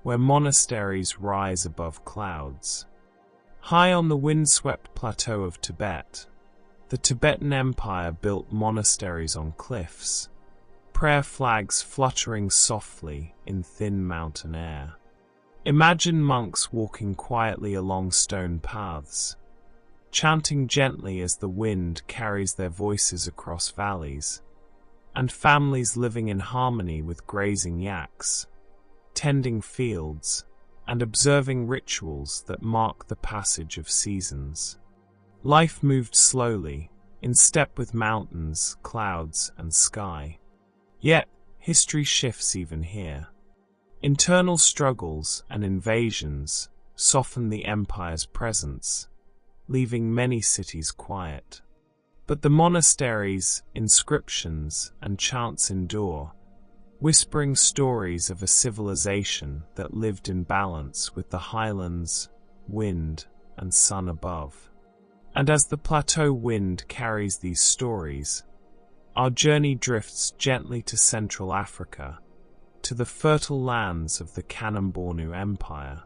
where monasteries rise above clouds. High on the windswept plateau of Tibet, the Tibetan Empire built monasteries on cliffs, prayer flags fluttering softly in thin mountain air. Imagine monks walking quietly along stone paths, chanting gently as the wind carries their voices across valleys, and families living in harmony with grazing yaks, tending fields, and observing rituals that mark the passage of seasons. Life moved slowly, in step with mountains, clouds, and sky. Yet, history shifts even here. Internal struggles and invasions soften the empire's presence, leaving many cities quiet. But the monasteries, inscriptions, and chants endure, whispering stories of a civilization that lived in balance with the highlands, wind, and sun above. And as the plateau wind carries these stories, our journey drifts gently to Central Africa, to the fertile lands of the Kanem-Bornu Empire.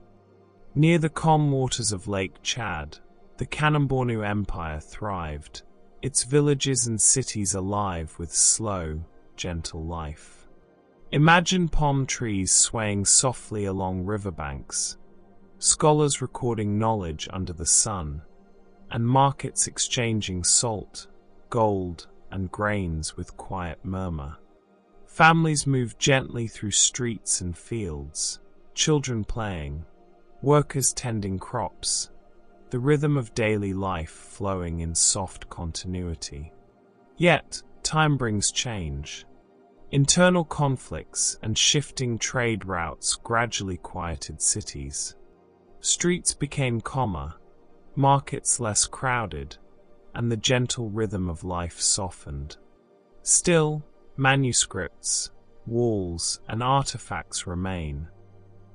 Near the calm waters of Lake Chad, the Kanem-Bornu Empire thrived, its villages and cities alive with slow, gentle life. Imagine palm trees swaying softly along riverbanks, scholars recording knowledge under the sun, and markets exchanging salt, gold, and grains with quiet murmur. Families move gently through streets and fields, children playing, workers tending crops, the rhythm of daily life flowing in soft continuity. Yet, time brings change. Internal conflicts and shifting trade routes gradually quieted cities. Streets became calmer, markets less crowded, and the gentle rhythm of life softened. Still, manuscripts, walls, and artifacts remain,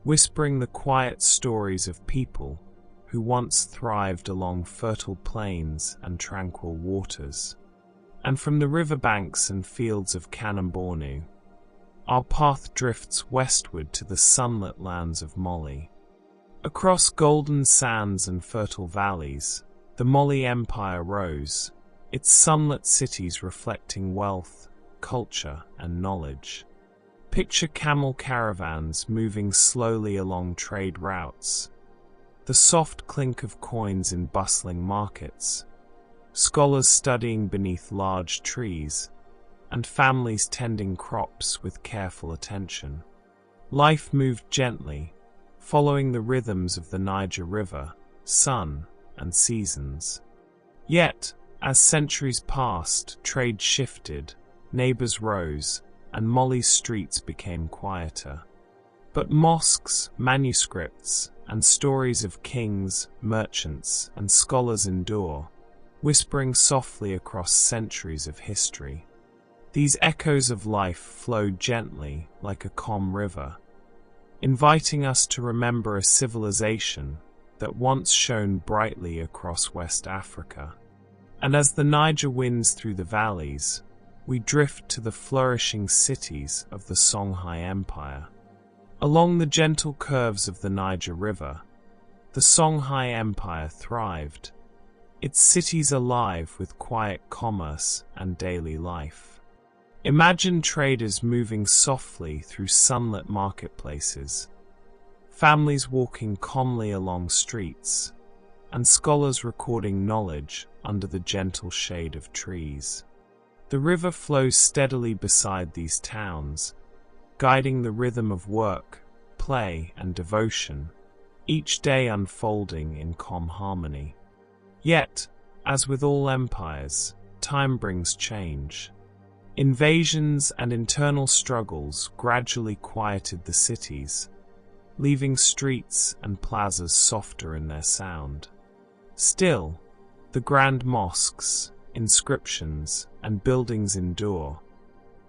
whispering the quiet stories of people who once thrived along fertile plains and tranquil waters. And from the riverbanks and fields of Kanem-Bornu, our path drifts westward to the sunlit lands of Mali. Across golden sands and fertile valleys, the Mali Empire rose, its sunlit cities reflecting wealth, culture, and knowledge. Picture camel caravans moving slowly along trade routes, the soft clink of coins in bustling markets, scholars studying beneath large trees, and families tending crops with careful attention. Life moved gently, following the rhythms of the Niger River, sun, and seasons. Yet, as centuries passed, trade shifted, neighbors rose, and Mali's streets became quieter. But mosques, manuscripts, and stories of kings, merchants, and scholars endure, whispering softly across centuries of history. These echoes of life flow gently like a calm river, inviting us to remember a civilization that once shone brightly across West Africa. And as the Niger winds through the valleys, we drift to the flourishing cities of the Songhai Empire. Along the gentle curves of the Niger River, the Songhai Empire thrived, its cities alive with quiet commerce and daily life. Imagine traders moving softly through sunlit marketplaces, families walking calmly along streets, and scholars recording knowledge under the gentle shade of trees. The river flows steadily beside these towns, guiding the rhythm of work, play, and devotion, each day unfolding in calm harmony. Yet, as with all empires, time brings change. Invasions and internal struggles gradually quieted the cities, leaving streets and plazas softer in their sound. Still, the grand mosques, inscriptions, and buildings endure,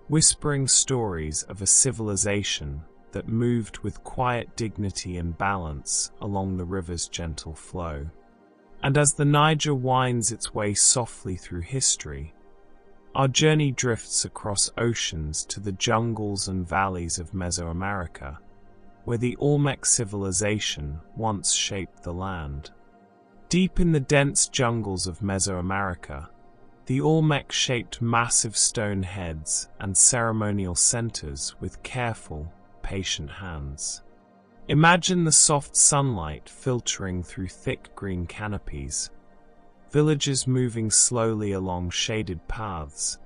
whispering stories of a civilization that moved with quiet dignity and balance along the river's gentle flow. And as the Niger winds its way softly through history, our journey drifts across oceans to the jungles and valleys of Mesoamerica, where the Olmec civilization once shaped the land. Deep in the dense jungles of Mesoamerica, the Olmec shaped massive stone heads and ceremonial centers with careful, patient hands. Imagine the soft sunlight filtering through thick green canopies, villagers moving slowly along shaded paths,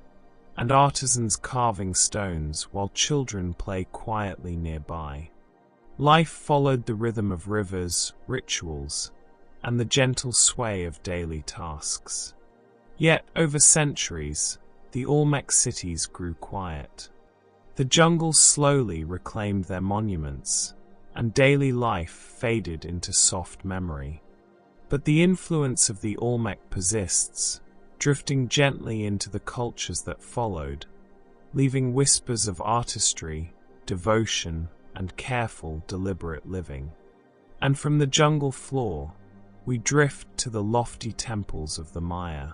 and artisans carving stones while children play quietly nearby. Life followed the rhythm of rivers, rituals, and the gentle sway of daily tasks. Yet, over centuries, the Olmec cities grew quiet. The jungles slowly reclaimed their monuments, and daily life faded into soft memory. But the influence of the Olmec persists, drifting gently into the cultures that followed, leaving whispers of artistry, devotion, and careful, deliberate living. And from the jungle floor, we drift to the lofty temples of the Maya.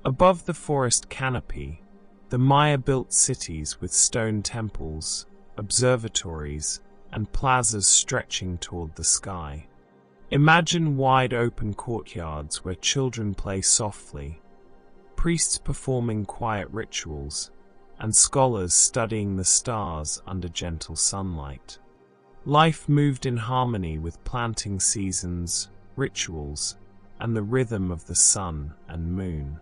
Above the forest canopy, the Maya built cities with stone temples, observatories, and plazas stretching toward the sky. Imagine wide open courtyards where children play softly, priests performing quiet rituals, and scholars studying the stars under gentle sunlight. Life moved in harmony with planting seasons, rituals, and the rhythm of the sun and moon.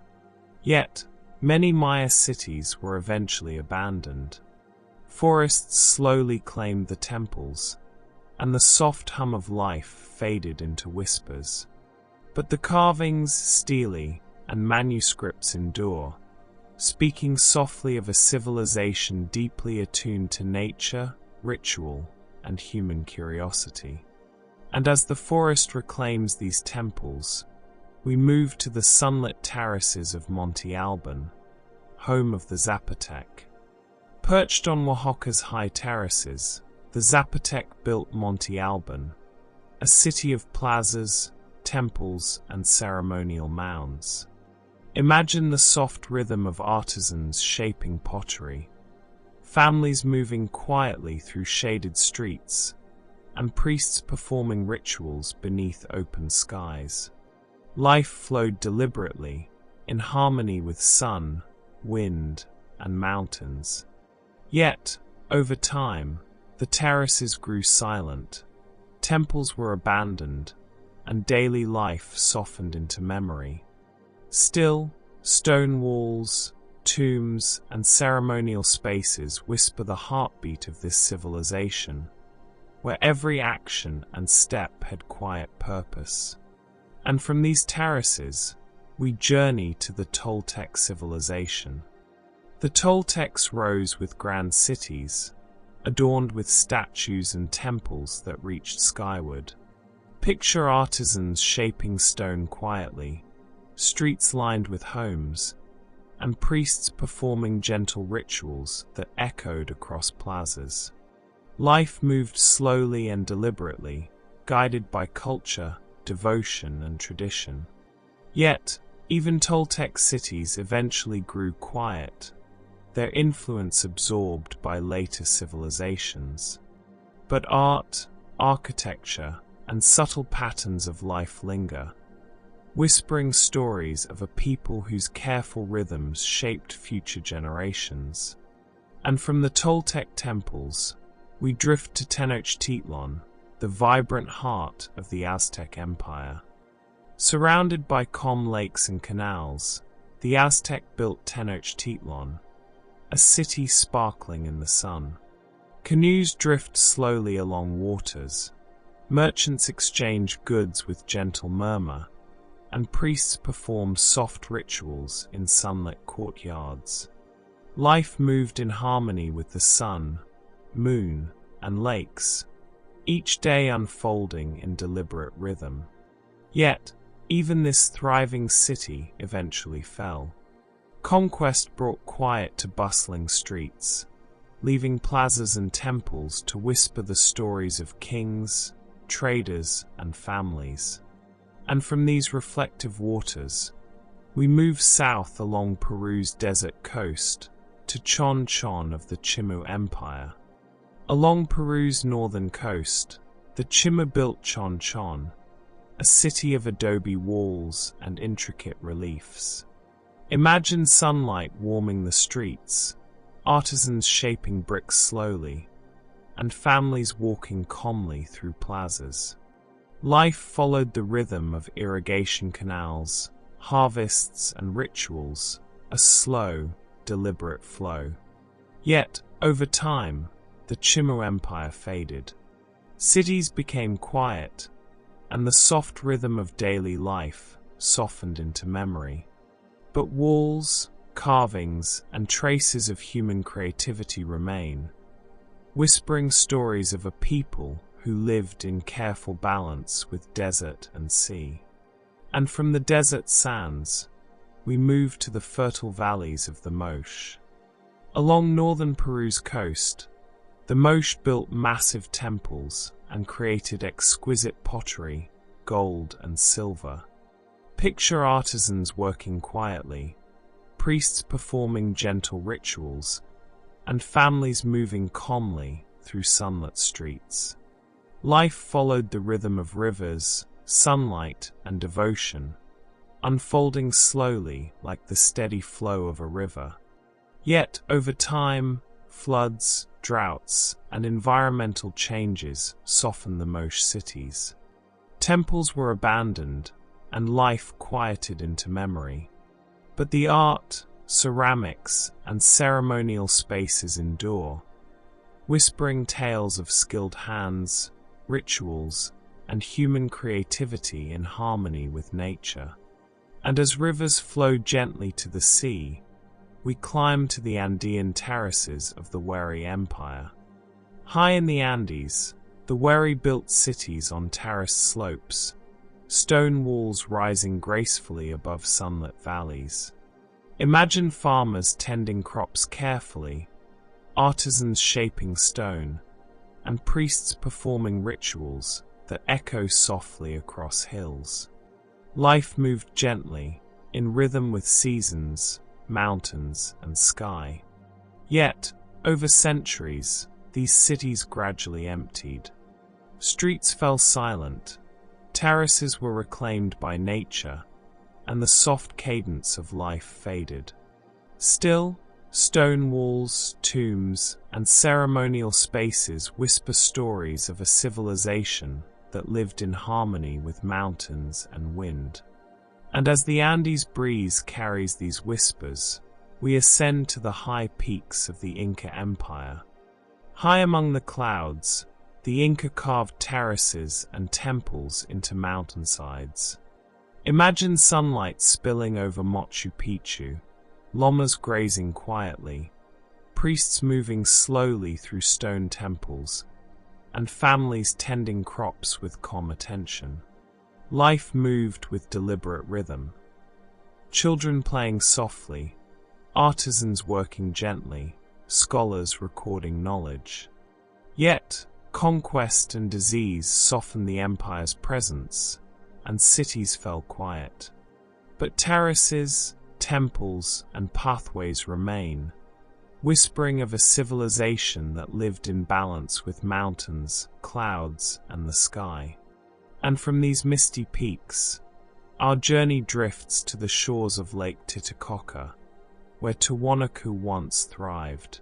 Yet, many Maya cities were eventually abandoned. Forests slowly claimed the temples, and the soft hum of life faded into whispers. But the carvings, stelae, and manuscripts endure, speaking softly of a civilization deeply attuned to nature, ritual, and human curiosity. And as the forest reclaims these temples, we move to the sunlit terraces of Monte Alban, home of the Zapotec. Perched on Oaxaca's high terraces, the Zapotec built Monte Alban, a city of plazas, temples, and ceremonial mounds. Imagine the soft rhythm of artisans shaping pottery, families moving quietly through shaded streets, and priests performing rituals beneath open skies. Life flowed deliberately, in harmony with sun, wind, and mountains. Yet, over time, the terraces grew silent, temples were abandoned, and daily life softened into memory. Still, stone walls, tombs, and ceremonial spaces whisper the heartbeat of this civilization, where every action and step had quiet purpose. And from these terraces, we journey to the Toltec civilization. The Toltecs rose with grand cities, adorned with statues and temples that reached skyward. Picture artisans shaping stone quietly, streets lined with homes, and priests performing gentle rituals that echoed across plazas. Life moved slowly and deliberately, guided by culture, devotion, and tradition. Yet, even Toltec cities eventually grew quiet, their influence absorbed by later civilizations. But art, architecture, and subtle patterns of life linger, whispering stories of a people whose careful rhythms shaped future generations. And from the Toltec temples, we drift to Tenochtitlan, the vibrant heart of the Aztec Empire. Surrounded by calm lakes and canals, the Aztec built Tenochtitlan, a city sparkling in the sun. Canoes drift slowly along waters, merchants exchange goods with gentle murmur, and priests perform soft rituals in sunlit courtyards. Life moved in harmony with the sun, moon, and lakes, each day unfolding in deliberate rhythm. Yet, even this thriving city eventually fell. Conquest brought quiet to bustling streets, leaving plazas and temples to whisper the stories of kings, traders, and families. And from these reflective waters, we move south along Peru's desert coast to Chon Chon of the Chimu Empire. Along Peru's northern coast, the Chimu built Chon Chon, a city of adobe walls and intricate reliefs. Imagine sunlight warming the streets, artisans shaping bricks slowly, and families walking calmly through plazas. Life followed the rhythm of irrigation canals, harvests, and rituals, a slow, deliberate flow. Yet, over time, the Chimu Empire faded. Cities became quiet, and the soft rhythm of daily life softened into memory. But walls, carvings, and traces of human creativity remain, whispering stories of a people who lived in careful balance with desert and sea. And from the desert sands, we move to the fertile valleys of the Moche. Along northern Peru's coast, the Moche built massive temples and created exquisite pottery, gold and silver. Picture artisans working quietly, priests performing gentle rituals, and families moving calmly through sunlit streets. Life followed the rhythm of rivers, sunlight, and devotion, unfolding slowly like the steady flow of a river. Yet, over time, floods, droughts, and environmental changes softened the Moche cities. Temples were abandoned, and life quieted into memory. But the art, ceramics, and ceremonial spaces endure, whispering tales of skilled hands, rituals, and human creativity in harmony with nature. And as rivers flow gently to the sea, we climb to the Andean terraces of the Wari Empire. High in the Andes, the Wari built cities on terraced slopes, stone walls rising gracefully above sunlit valleys. Imagine farmers tending crops carefully, artisans shaping stone, and priests performing rituals that echo softly across hills. Life moved gently, in rhythm with seasons, mountains, and sky. Yet, over centuries, these cities gradually emptied. Streets fell silent, terraces were reclaimed by nature, and the soft cadence of life faded. Still, stone walls, tombs, and ceremonial spaces whisper stories of a civilization that lived in harmony with mountains and wind. And as the Andes breeze carries these whispers, we ascend to the high peaks of the Inca Empire. High among the clouds, the Inca carved terraces and temples into mountainsides. Imagine sunlight spilling over Machu Picchu, llamas grazing quietly, priests moving slowly through stone temples, and families tending crops with calm attention. Life moved with deliberate rhythm. Children playing softly, artisans working gently, scholars recording knowledge. Yet, conquest and disease softened the empire's presence, and cities fell quiet. But terraces, temples, and pathways remain, whispering of a civilization that lived in balance with mountains, clouds, and the sky. And from these misty peaks, our journey drifts to the shores of Lake Titicaca, where Tiwanaku once thrived.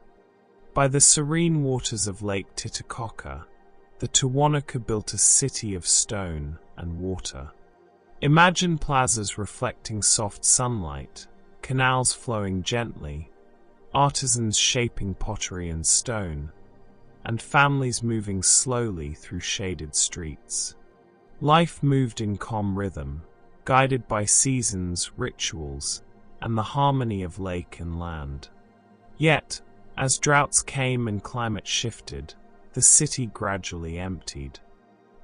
By the serene waters of Lake Titicaca, the Tiwanaku built a city of stone and water. Imagine plazas reflecting soft sunlight, canals flowing gently, artisans shaping pottery and stone, and families moving slowly through shaded streets. Life moved in calm rhythm, guided by seasons, rituals, and the harmony of lake and land. Yet, as droughts came and climate shifted, the city gradually emptied.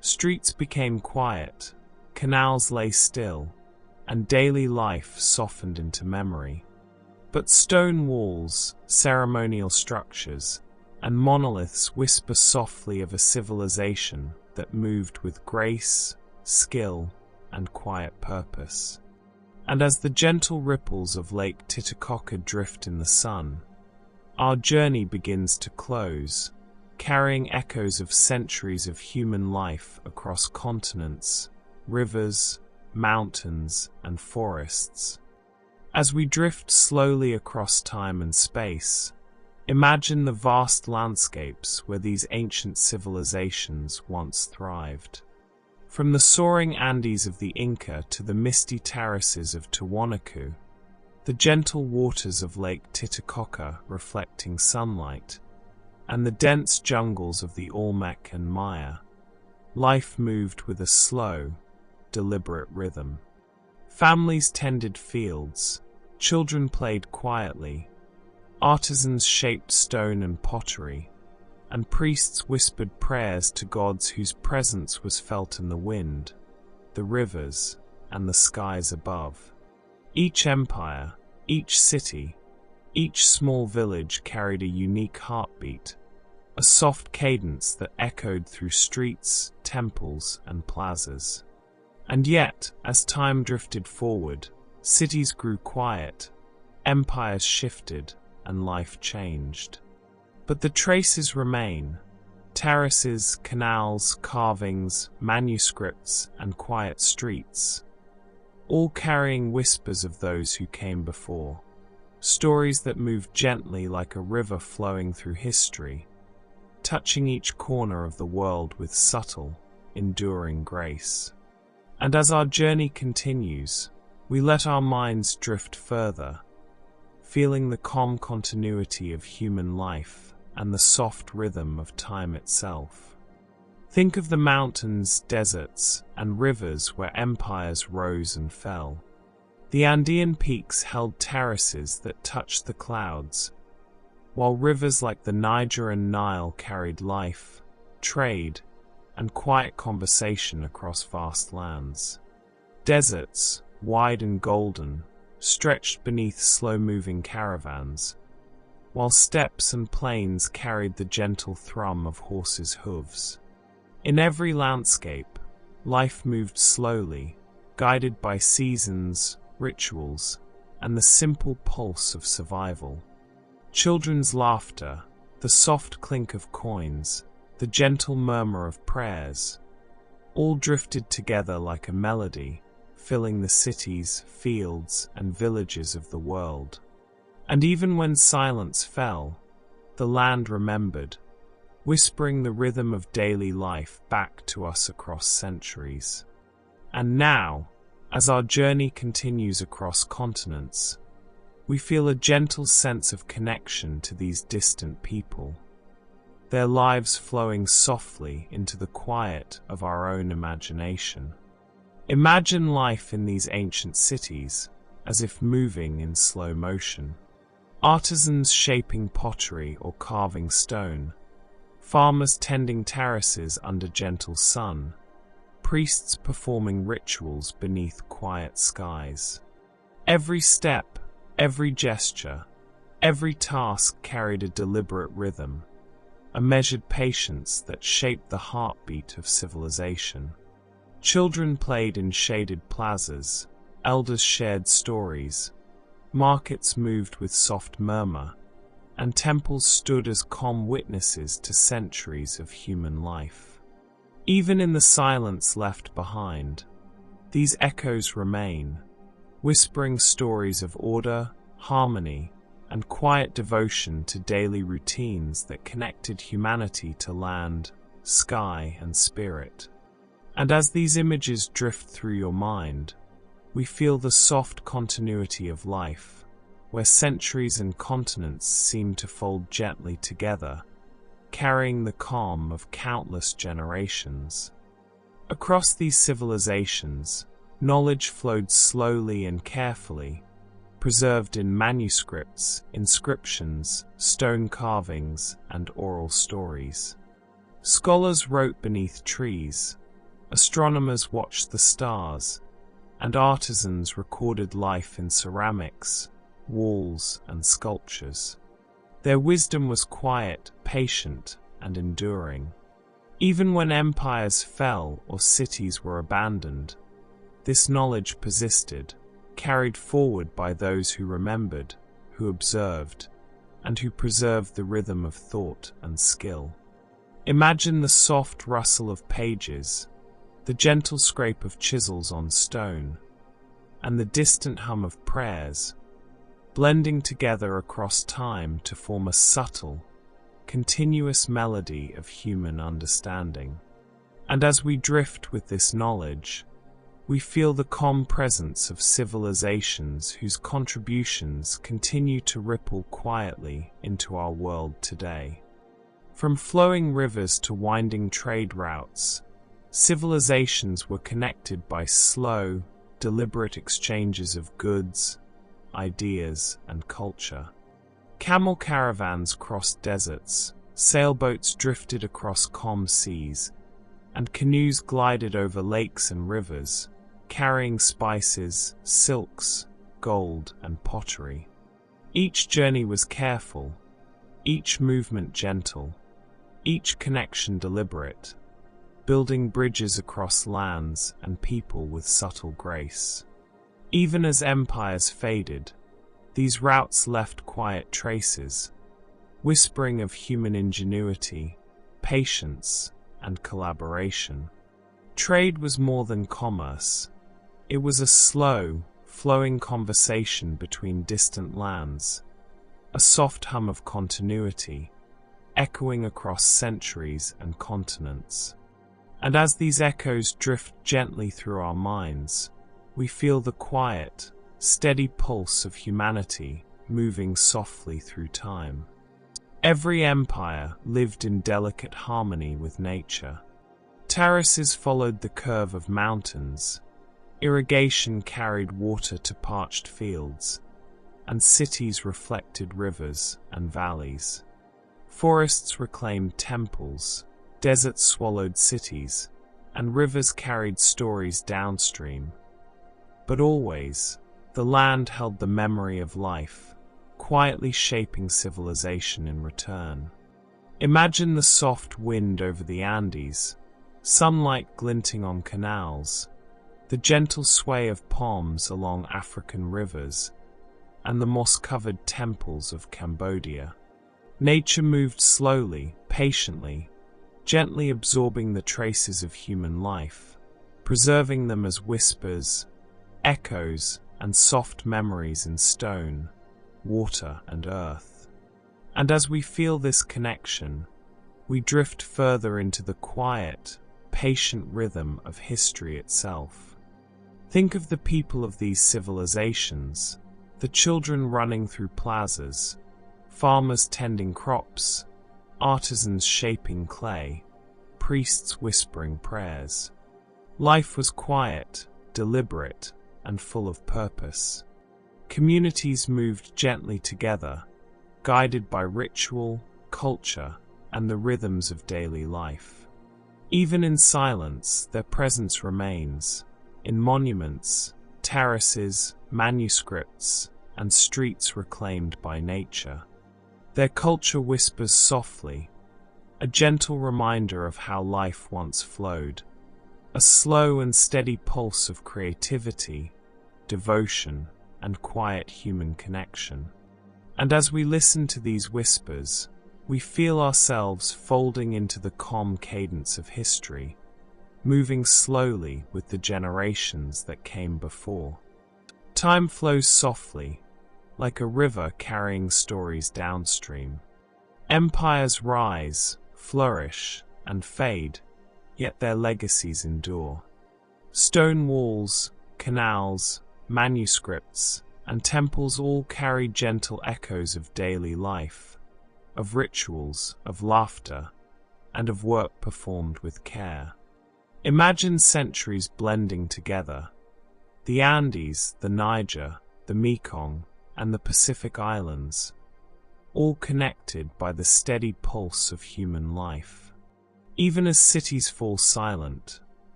Streets became quiet, canals lay still, and daily life softened into memory. But stone walls, ceremonial structures, and monoliths whisper softly of a civilization that moved with grace, skill, and quiet purpose. And as the gentle ripples of Lake Titicaca drift in the sun, our journey begins to close, carrying echoes of centuries of human life across continents, rivers, mountains, and forests. As we drift slowly across time and space, imagine the vast landscapes where these ancient civilizations once thrived. From the soaring Andes of the Inca to the misty terraces of Tiwanaku, the gentle waters of Lake Titicaca reflecting sunlight, and the dense jungles of the Olmec and Maya, life moved with a slow, deliberate rhythm. Families tended fields, children played quietly, artisans shaped stone and pottery, and priests whispered prayers to gods whose presence was felt in the wind, the rivers, and the skies above. Each empire, each city, each small village carried a unique heartbeat, a soft cadence that echoed through streets, temples, and plazas. And yet, as time drifted forward, cities grew quiet, empires shifted, and life changed. But the traces remain: terraces, canals, carvings, manuscripts, and quiet streets, all carrying whispers of those who came before, stories that move gently like a river flowing through history, touching each corner of the world with subtle, enduring grace. And as our journey continues, we let our minds drift further, feeling the calm continuity of human life and the soft rhythm of time itself. Think of the mountains, deserts, and rivers where empires rose and fell. The Andean peaks held terraces that touched the clouds, while rivers like the Niger and Nile carried life, trade, and quiet conversation across vast lands. Deserts, wide and golden, stretched beneath slow-moving caravans, while steppes and plains carried the gentle thrum of horses' hooves. In every landscape, life moved slowly, guided by seasons, rituals, and the simple pulse of survival. Children's laughter, the soft clink of coins, the gentle murmur of prayers, all drifted together like a melody, filling the cities, fields, and villages of the world. And even when silence fell, the land remembered, whispering the rhythm of daily life back to us across centuries. And now, as our journey continues across continents, we feel a gentle sense of connection to these distant people, their lives flowing softly into the quiet of our own imagination. Imagine life in these ancient cities, as if moving in slow motion. Artisans shaping pottery or carving stone, farmers tending terraces under gentle sun, priests performing rituals beneath quiet skies. Every step, every gesture, every task carried a deliberate rhythm, a measured patience that shaped the heartbeat of civilization. Children played in shaded plazas, elders shared stories, markets moved with soft murmur, and temples stood as calm witnesses to centuries of human life. Even in the silence left behind, these echoes remain, whispering stories of order, harmony, and quiet devotion to daily routines that connected humanity to land, sky, and spirit. And as these images drift through your mind, we feel the soft continuity of life, where centuries and continents seem to fold gently together, carrying the calm of countless generations. Across these civilizations, knowledge flowed slowly and carefully, preserved in manuscripts, inscriptions, stone carvings, and oral stories. Scholars wrote beneath trees, astronomers watched the stars, and artisans recorded life in ceramics, walls, and sculptures. Their wisdom was quiet, patient, and enduring. Even when empires fell or cities were abandoned, this knowledge persisted, carried forward by those who remembered, who observed, and who preserved the rhythm of thought and skill. Imagine the soft rustle of pages, the gentle scrape of chisels on stone, and the distant hum of prayers, blending together across time to form a subtle, continuous melody of human understanding. And as we drift with this knowledge, we feel the calm presence of civilizations whose contributions continue to ripple quietly into our world today. From flowing rivers to winding trade routes, civilizations were connected by slow, deliberate exchanges of goods, ideas, and culture. Camel caravans crossed deserts, sailboats drifted across calm seas, and canoes glided over lakes and rivers, carrying spices, silks, gold, and pottery. Each journey was careful, each movement gentle, each connection deliberate, building bridges across lands and people with subtle grace. Even as empires faded, these routes left quiet traces, whispering of human ingenuity, patience, and collaboration. Trade was more than commerce. It was a slow, flowing conversation between distant lands, a soft hum of continuity, echoing across centuries and continents. And as these echoes drift gently through our minds, we feel the quiet, steady pulse of humanity moving softly through time. Every empire lived in delicate harmony with nature. Terraces followed the curve of mountains, irrigation carried water to parched fields, and cities reflected rivers and valleys. Forests reclaimed temples, deserts swallowed cities, and rivers carried stories downstream. But always, the land held the memory of life, quietly shaping civilization in return. Imagine the soft wind over the Andes, sunlight glinting on canals, the gentle sway of palms along African rivers, and the moss-covered temples of Cambodia. Nature moved slowly, patiently, gently absorbing the traces of human life, preserving them as whispers, echoes, and soft memories in stone, water, and earth. And as we feel this connection, we drift further into the quiet, patient rhythm of history itself. Think of the people of these civilizations, the children running through plazas, farmers tending crops, artisans shaping clay, priests whispering prayers. Life was quiet, deliberate, and full of purpose. Communities moved gently together, guided by ritual, culture, and the rhythms of daily life. Even in silence, their presence remains, in monuments, terraces, manuscripts, and streets reclaimed by nature. Their culture whispers softly, a gentle reminder of how life once flowed, a slow and steady pulse of creativity, devotion, and quiet human connection. And as we listen to these whispers, we feel ourselves folding into the calm cadence of history, moving slowly with the generations that came before. Time flows softly, like a river carrying stories downstream. Empires rise, flourish, and fade, yet their legacies endure. Stone walls, canals, manuscripts, and temples all carry gentle echoes of daily life, of rituals, of laughter, and of work performed with care. Imagine centuries blending together. The Andes, the Niger, the Mekong, and the Pacific Islands, all connected by the steady pulse of human life. Even as cities fall silent,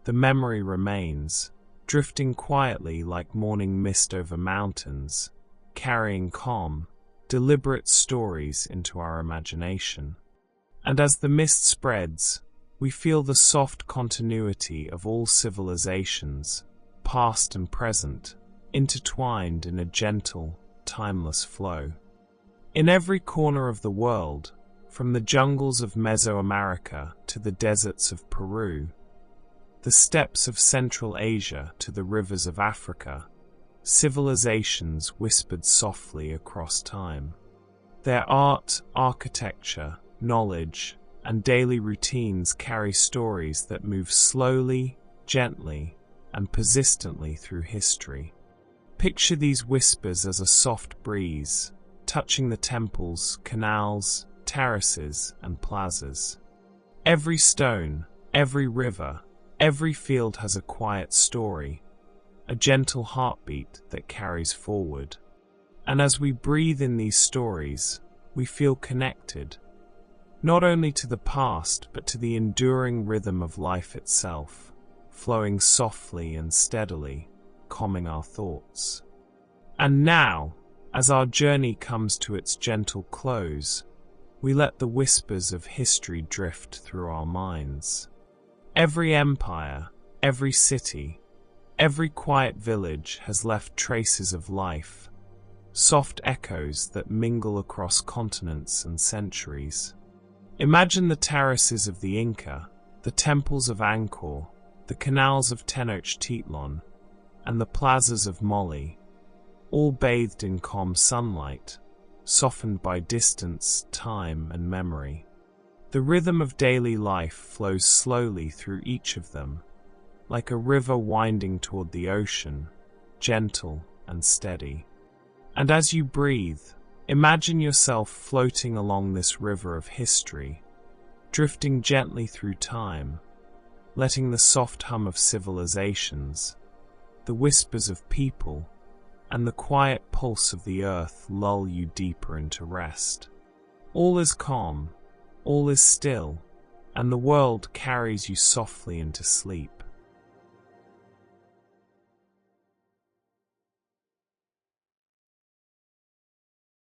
the memory remains, drifting quietly like morning mist over mountains, carrying calm, deliberate stories into our imagination. And as the mist spreads, we feel the soft continuity of all civilizations, past and present, intertwined in a gentle, timeless flow. In every corner of the world, from the jungles of Mesoamerica to the deserts of Peru, the steppes of Central Asia to the rivers of Africa, civilizations whispered softly across time. Their art, architecture, knowledge, and daily routines carry stories that move slowly, gently, and persistently through history. Picture these whispers as a soft breeze, touching the temples, canals, terraces, and plazas. Every stone, every river, every field has a quiet story, a gentle heartbeat that carries forward. And as we breathe in these stories, we feel connected, not only to the past, but to the enduring rhythm of life itself, flowing softly and steadily, calming our thoughts. And now, as our journey comes to its gentle close, we let the whispers of history drift through our minds. Every empire, every city, every quiet village has left traces of life, soft echoes that mingle across continents and centuries. Imagine the terraces of the Inca, the temples of Angkor, the canals of Tenochtitlan, and the plazas of Mali, all bathed in calm sunlight, softened by distance, time, and memory. The rhythm of daily life flows slowly through each of them, like a river winding toward the ocean, gentle and steady. And as you breathe, imagine yourself floating along this river of history, drifting gently through time, letting the soft hum of civilizations, the whispers of people, and the quiet pulse of the earth lull you deeper into rest. All is calm, all is still, and the world carries you softly into sleep.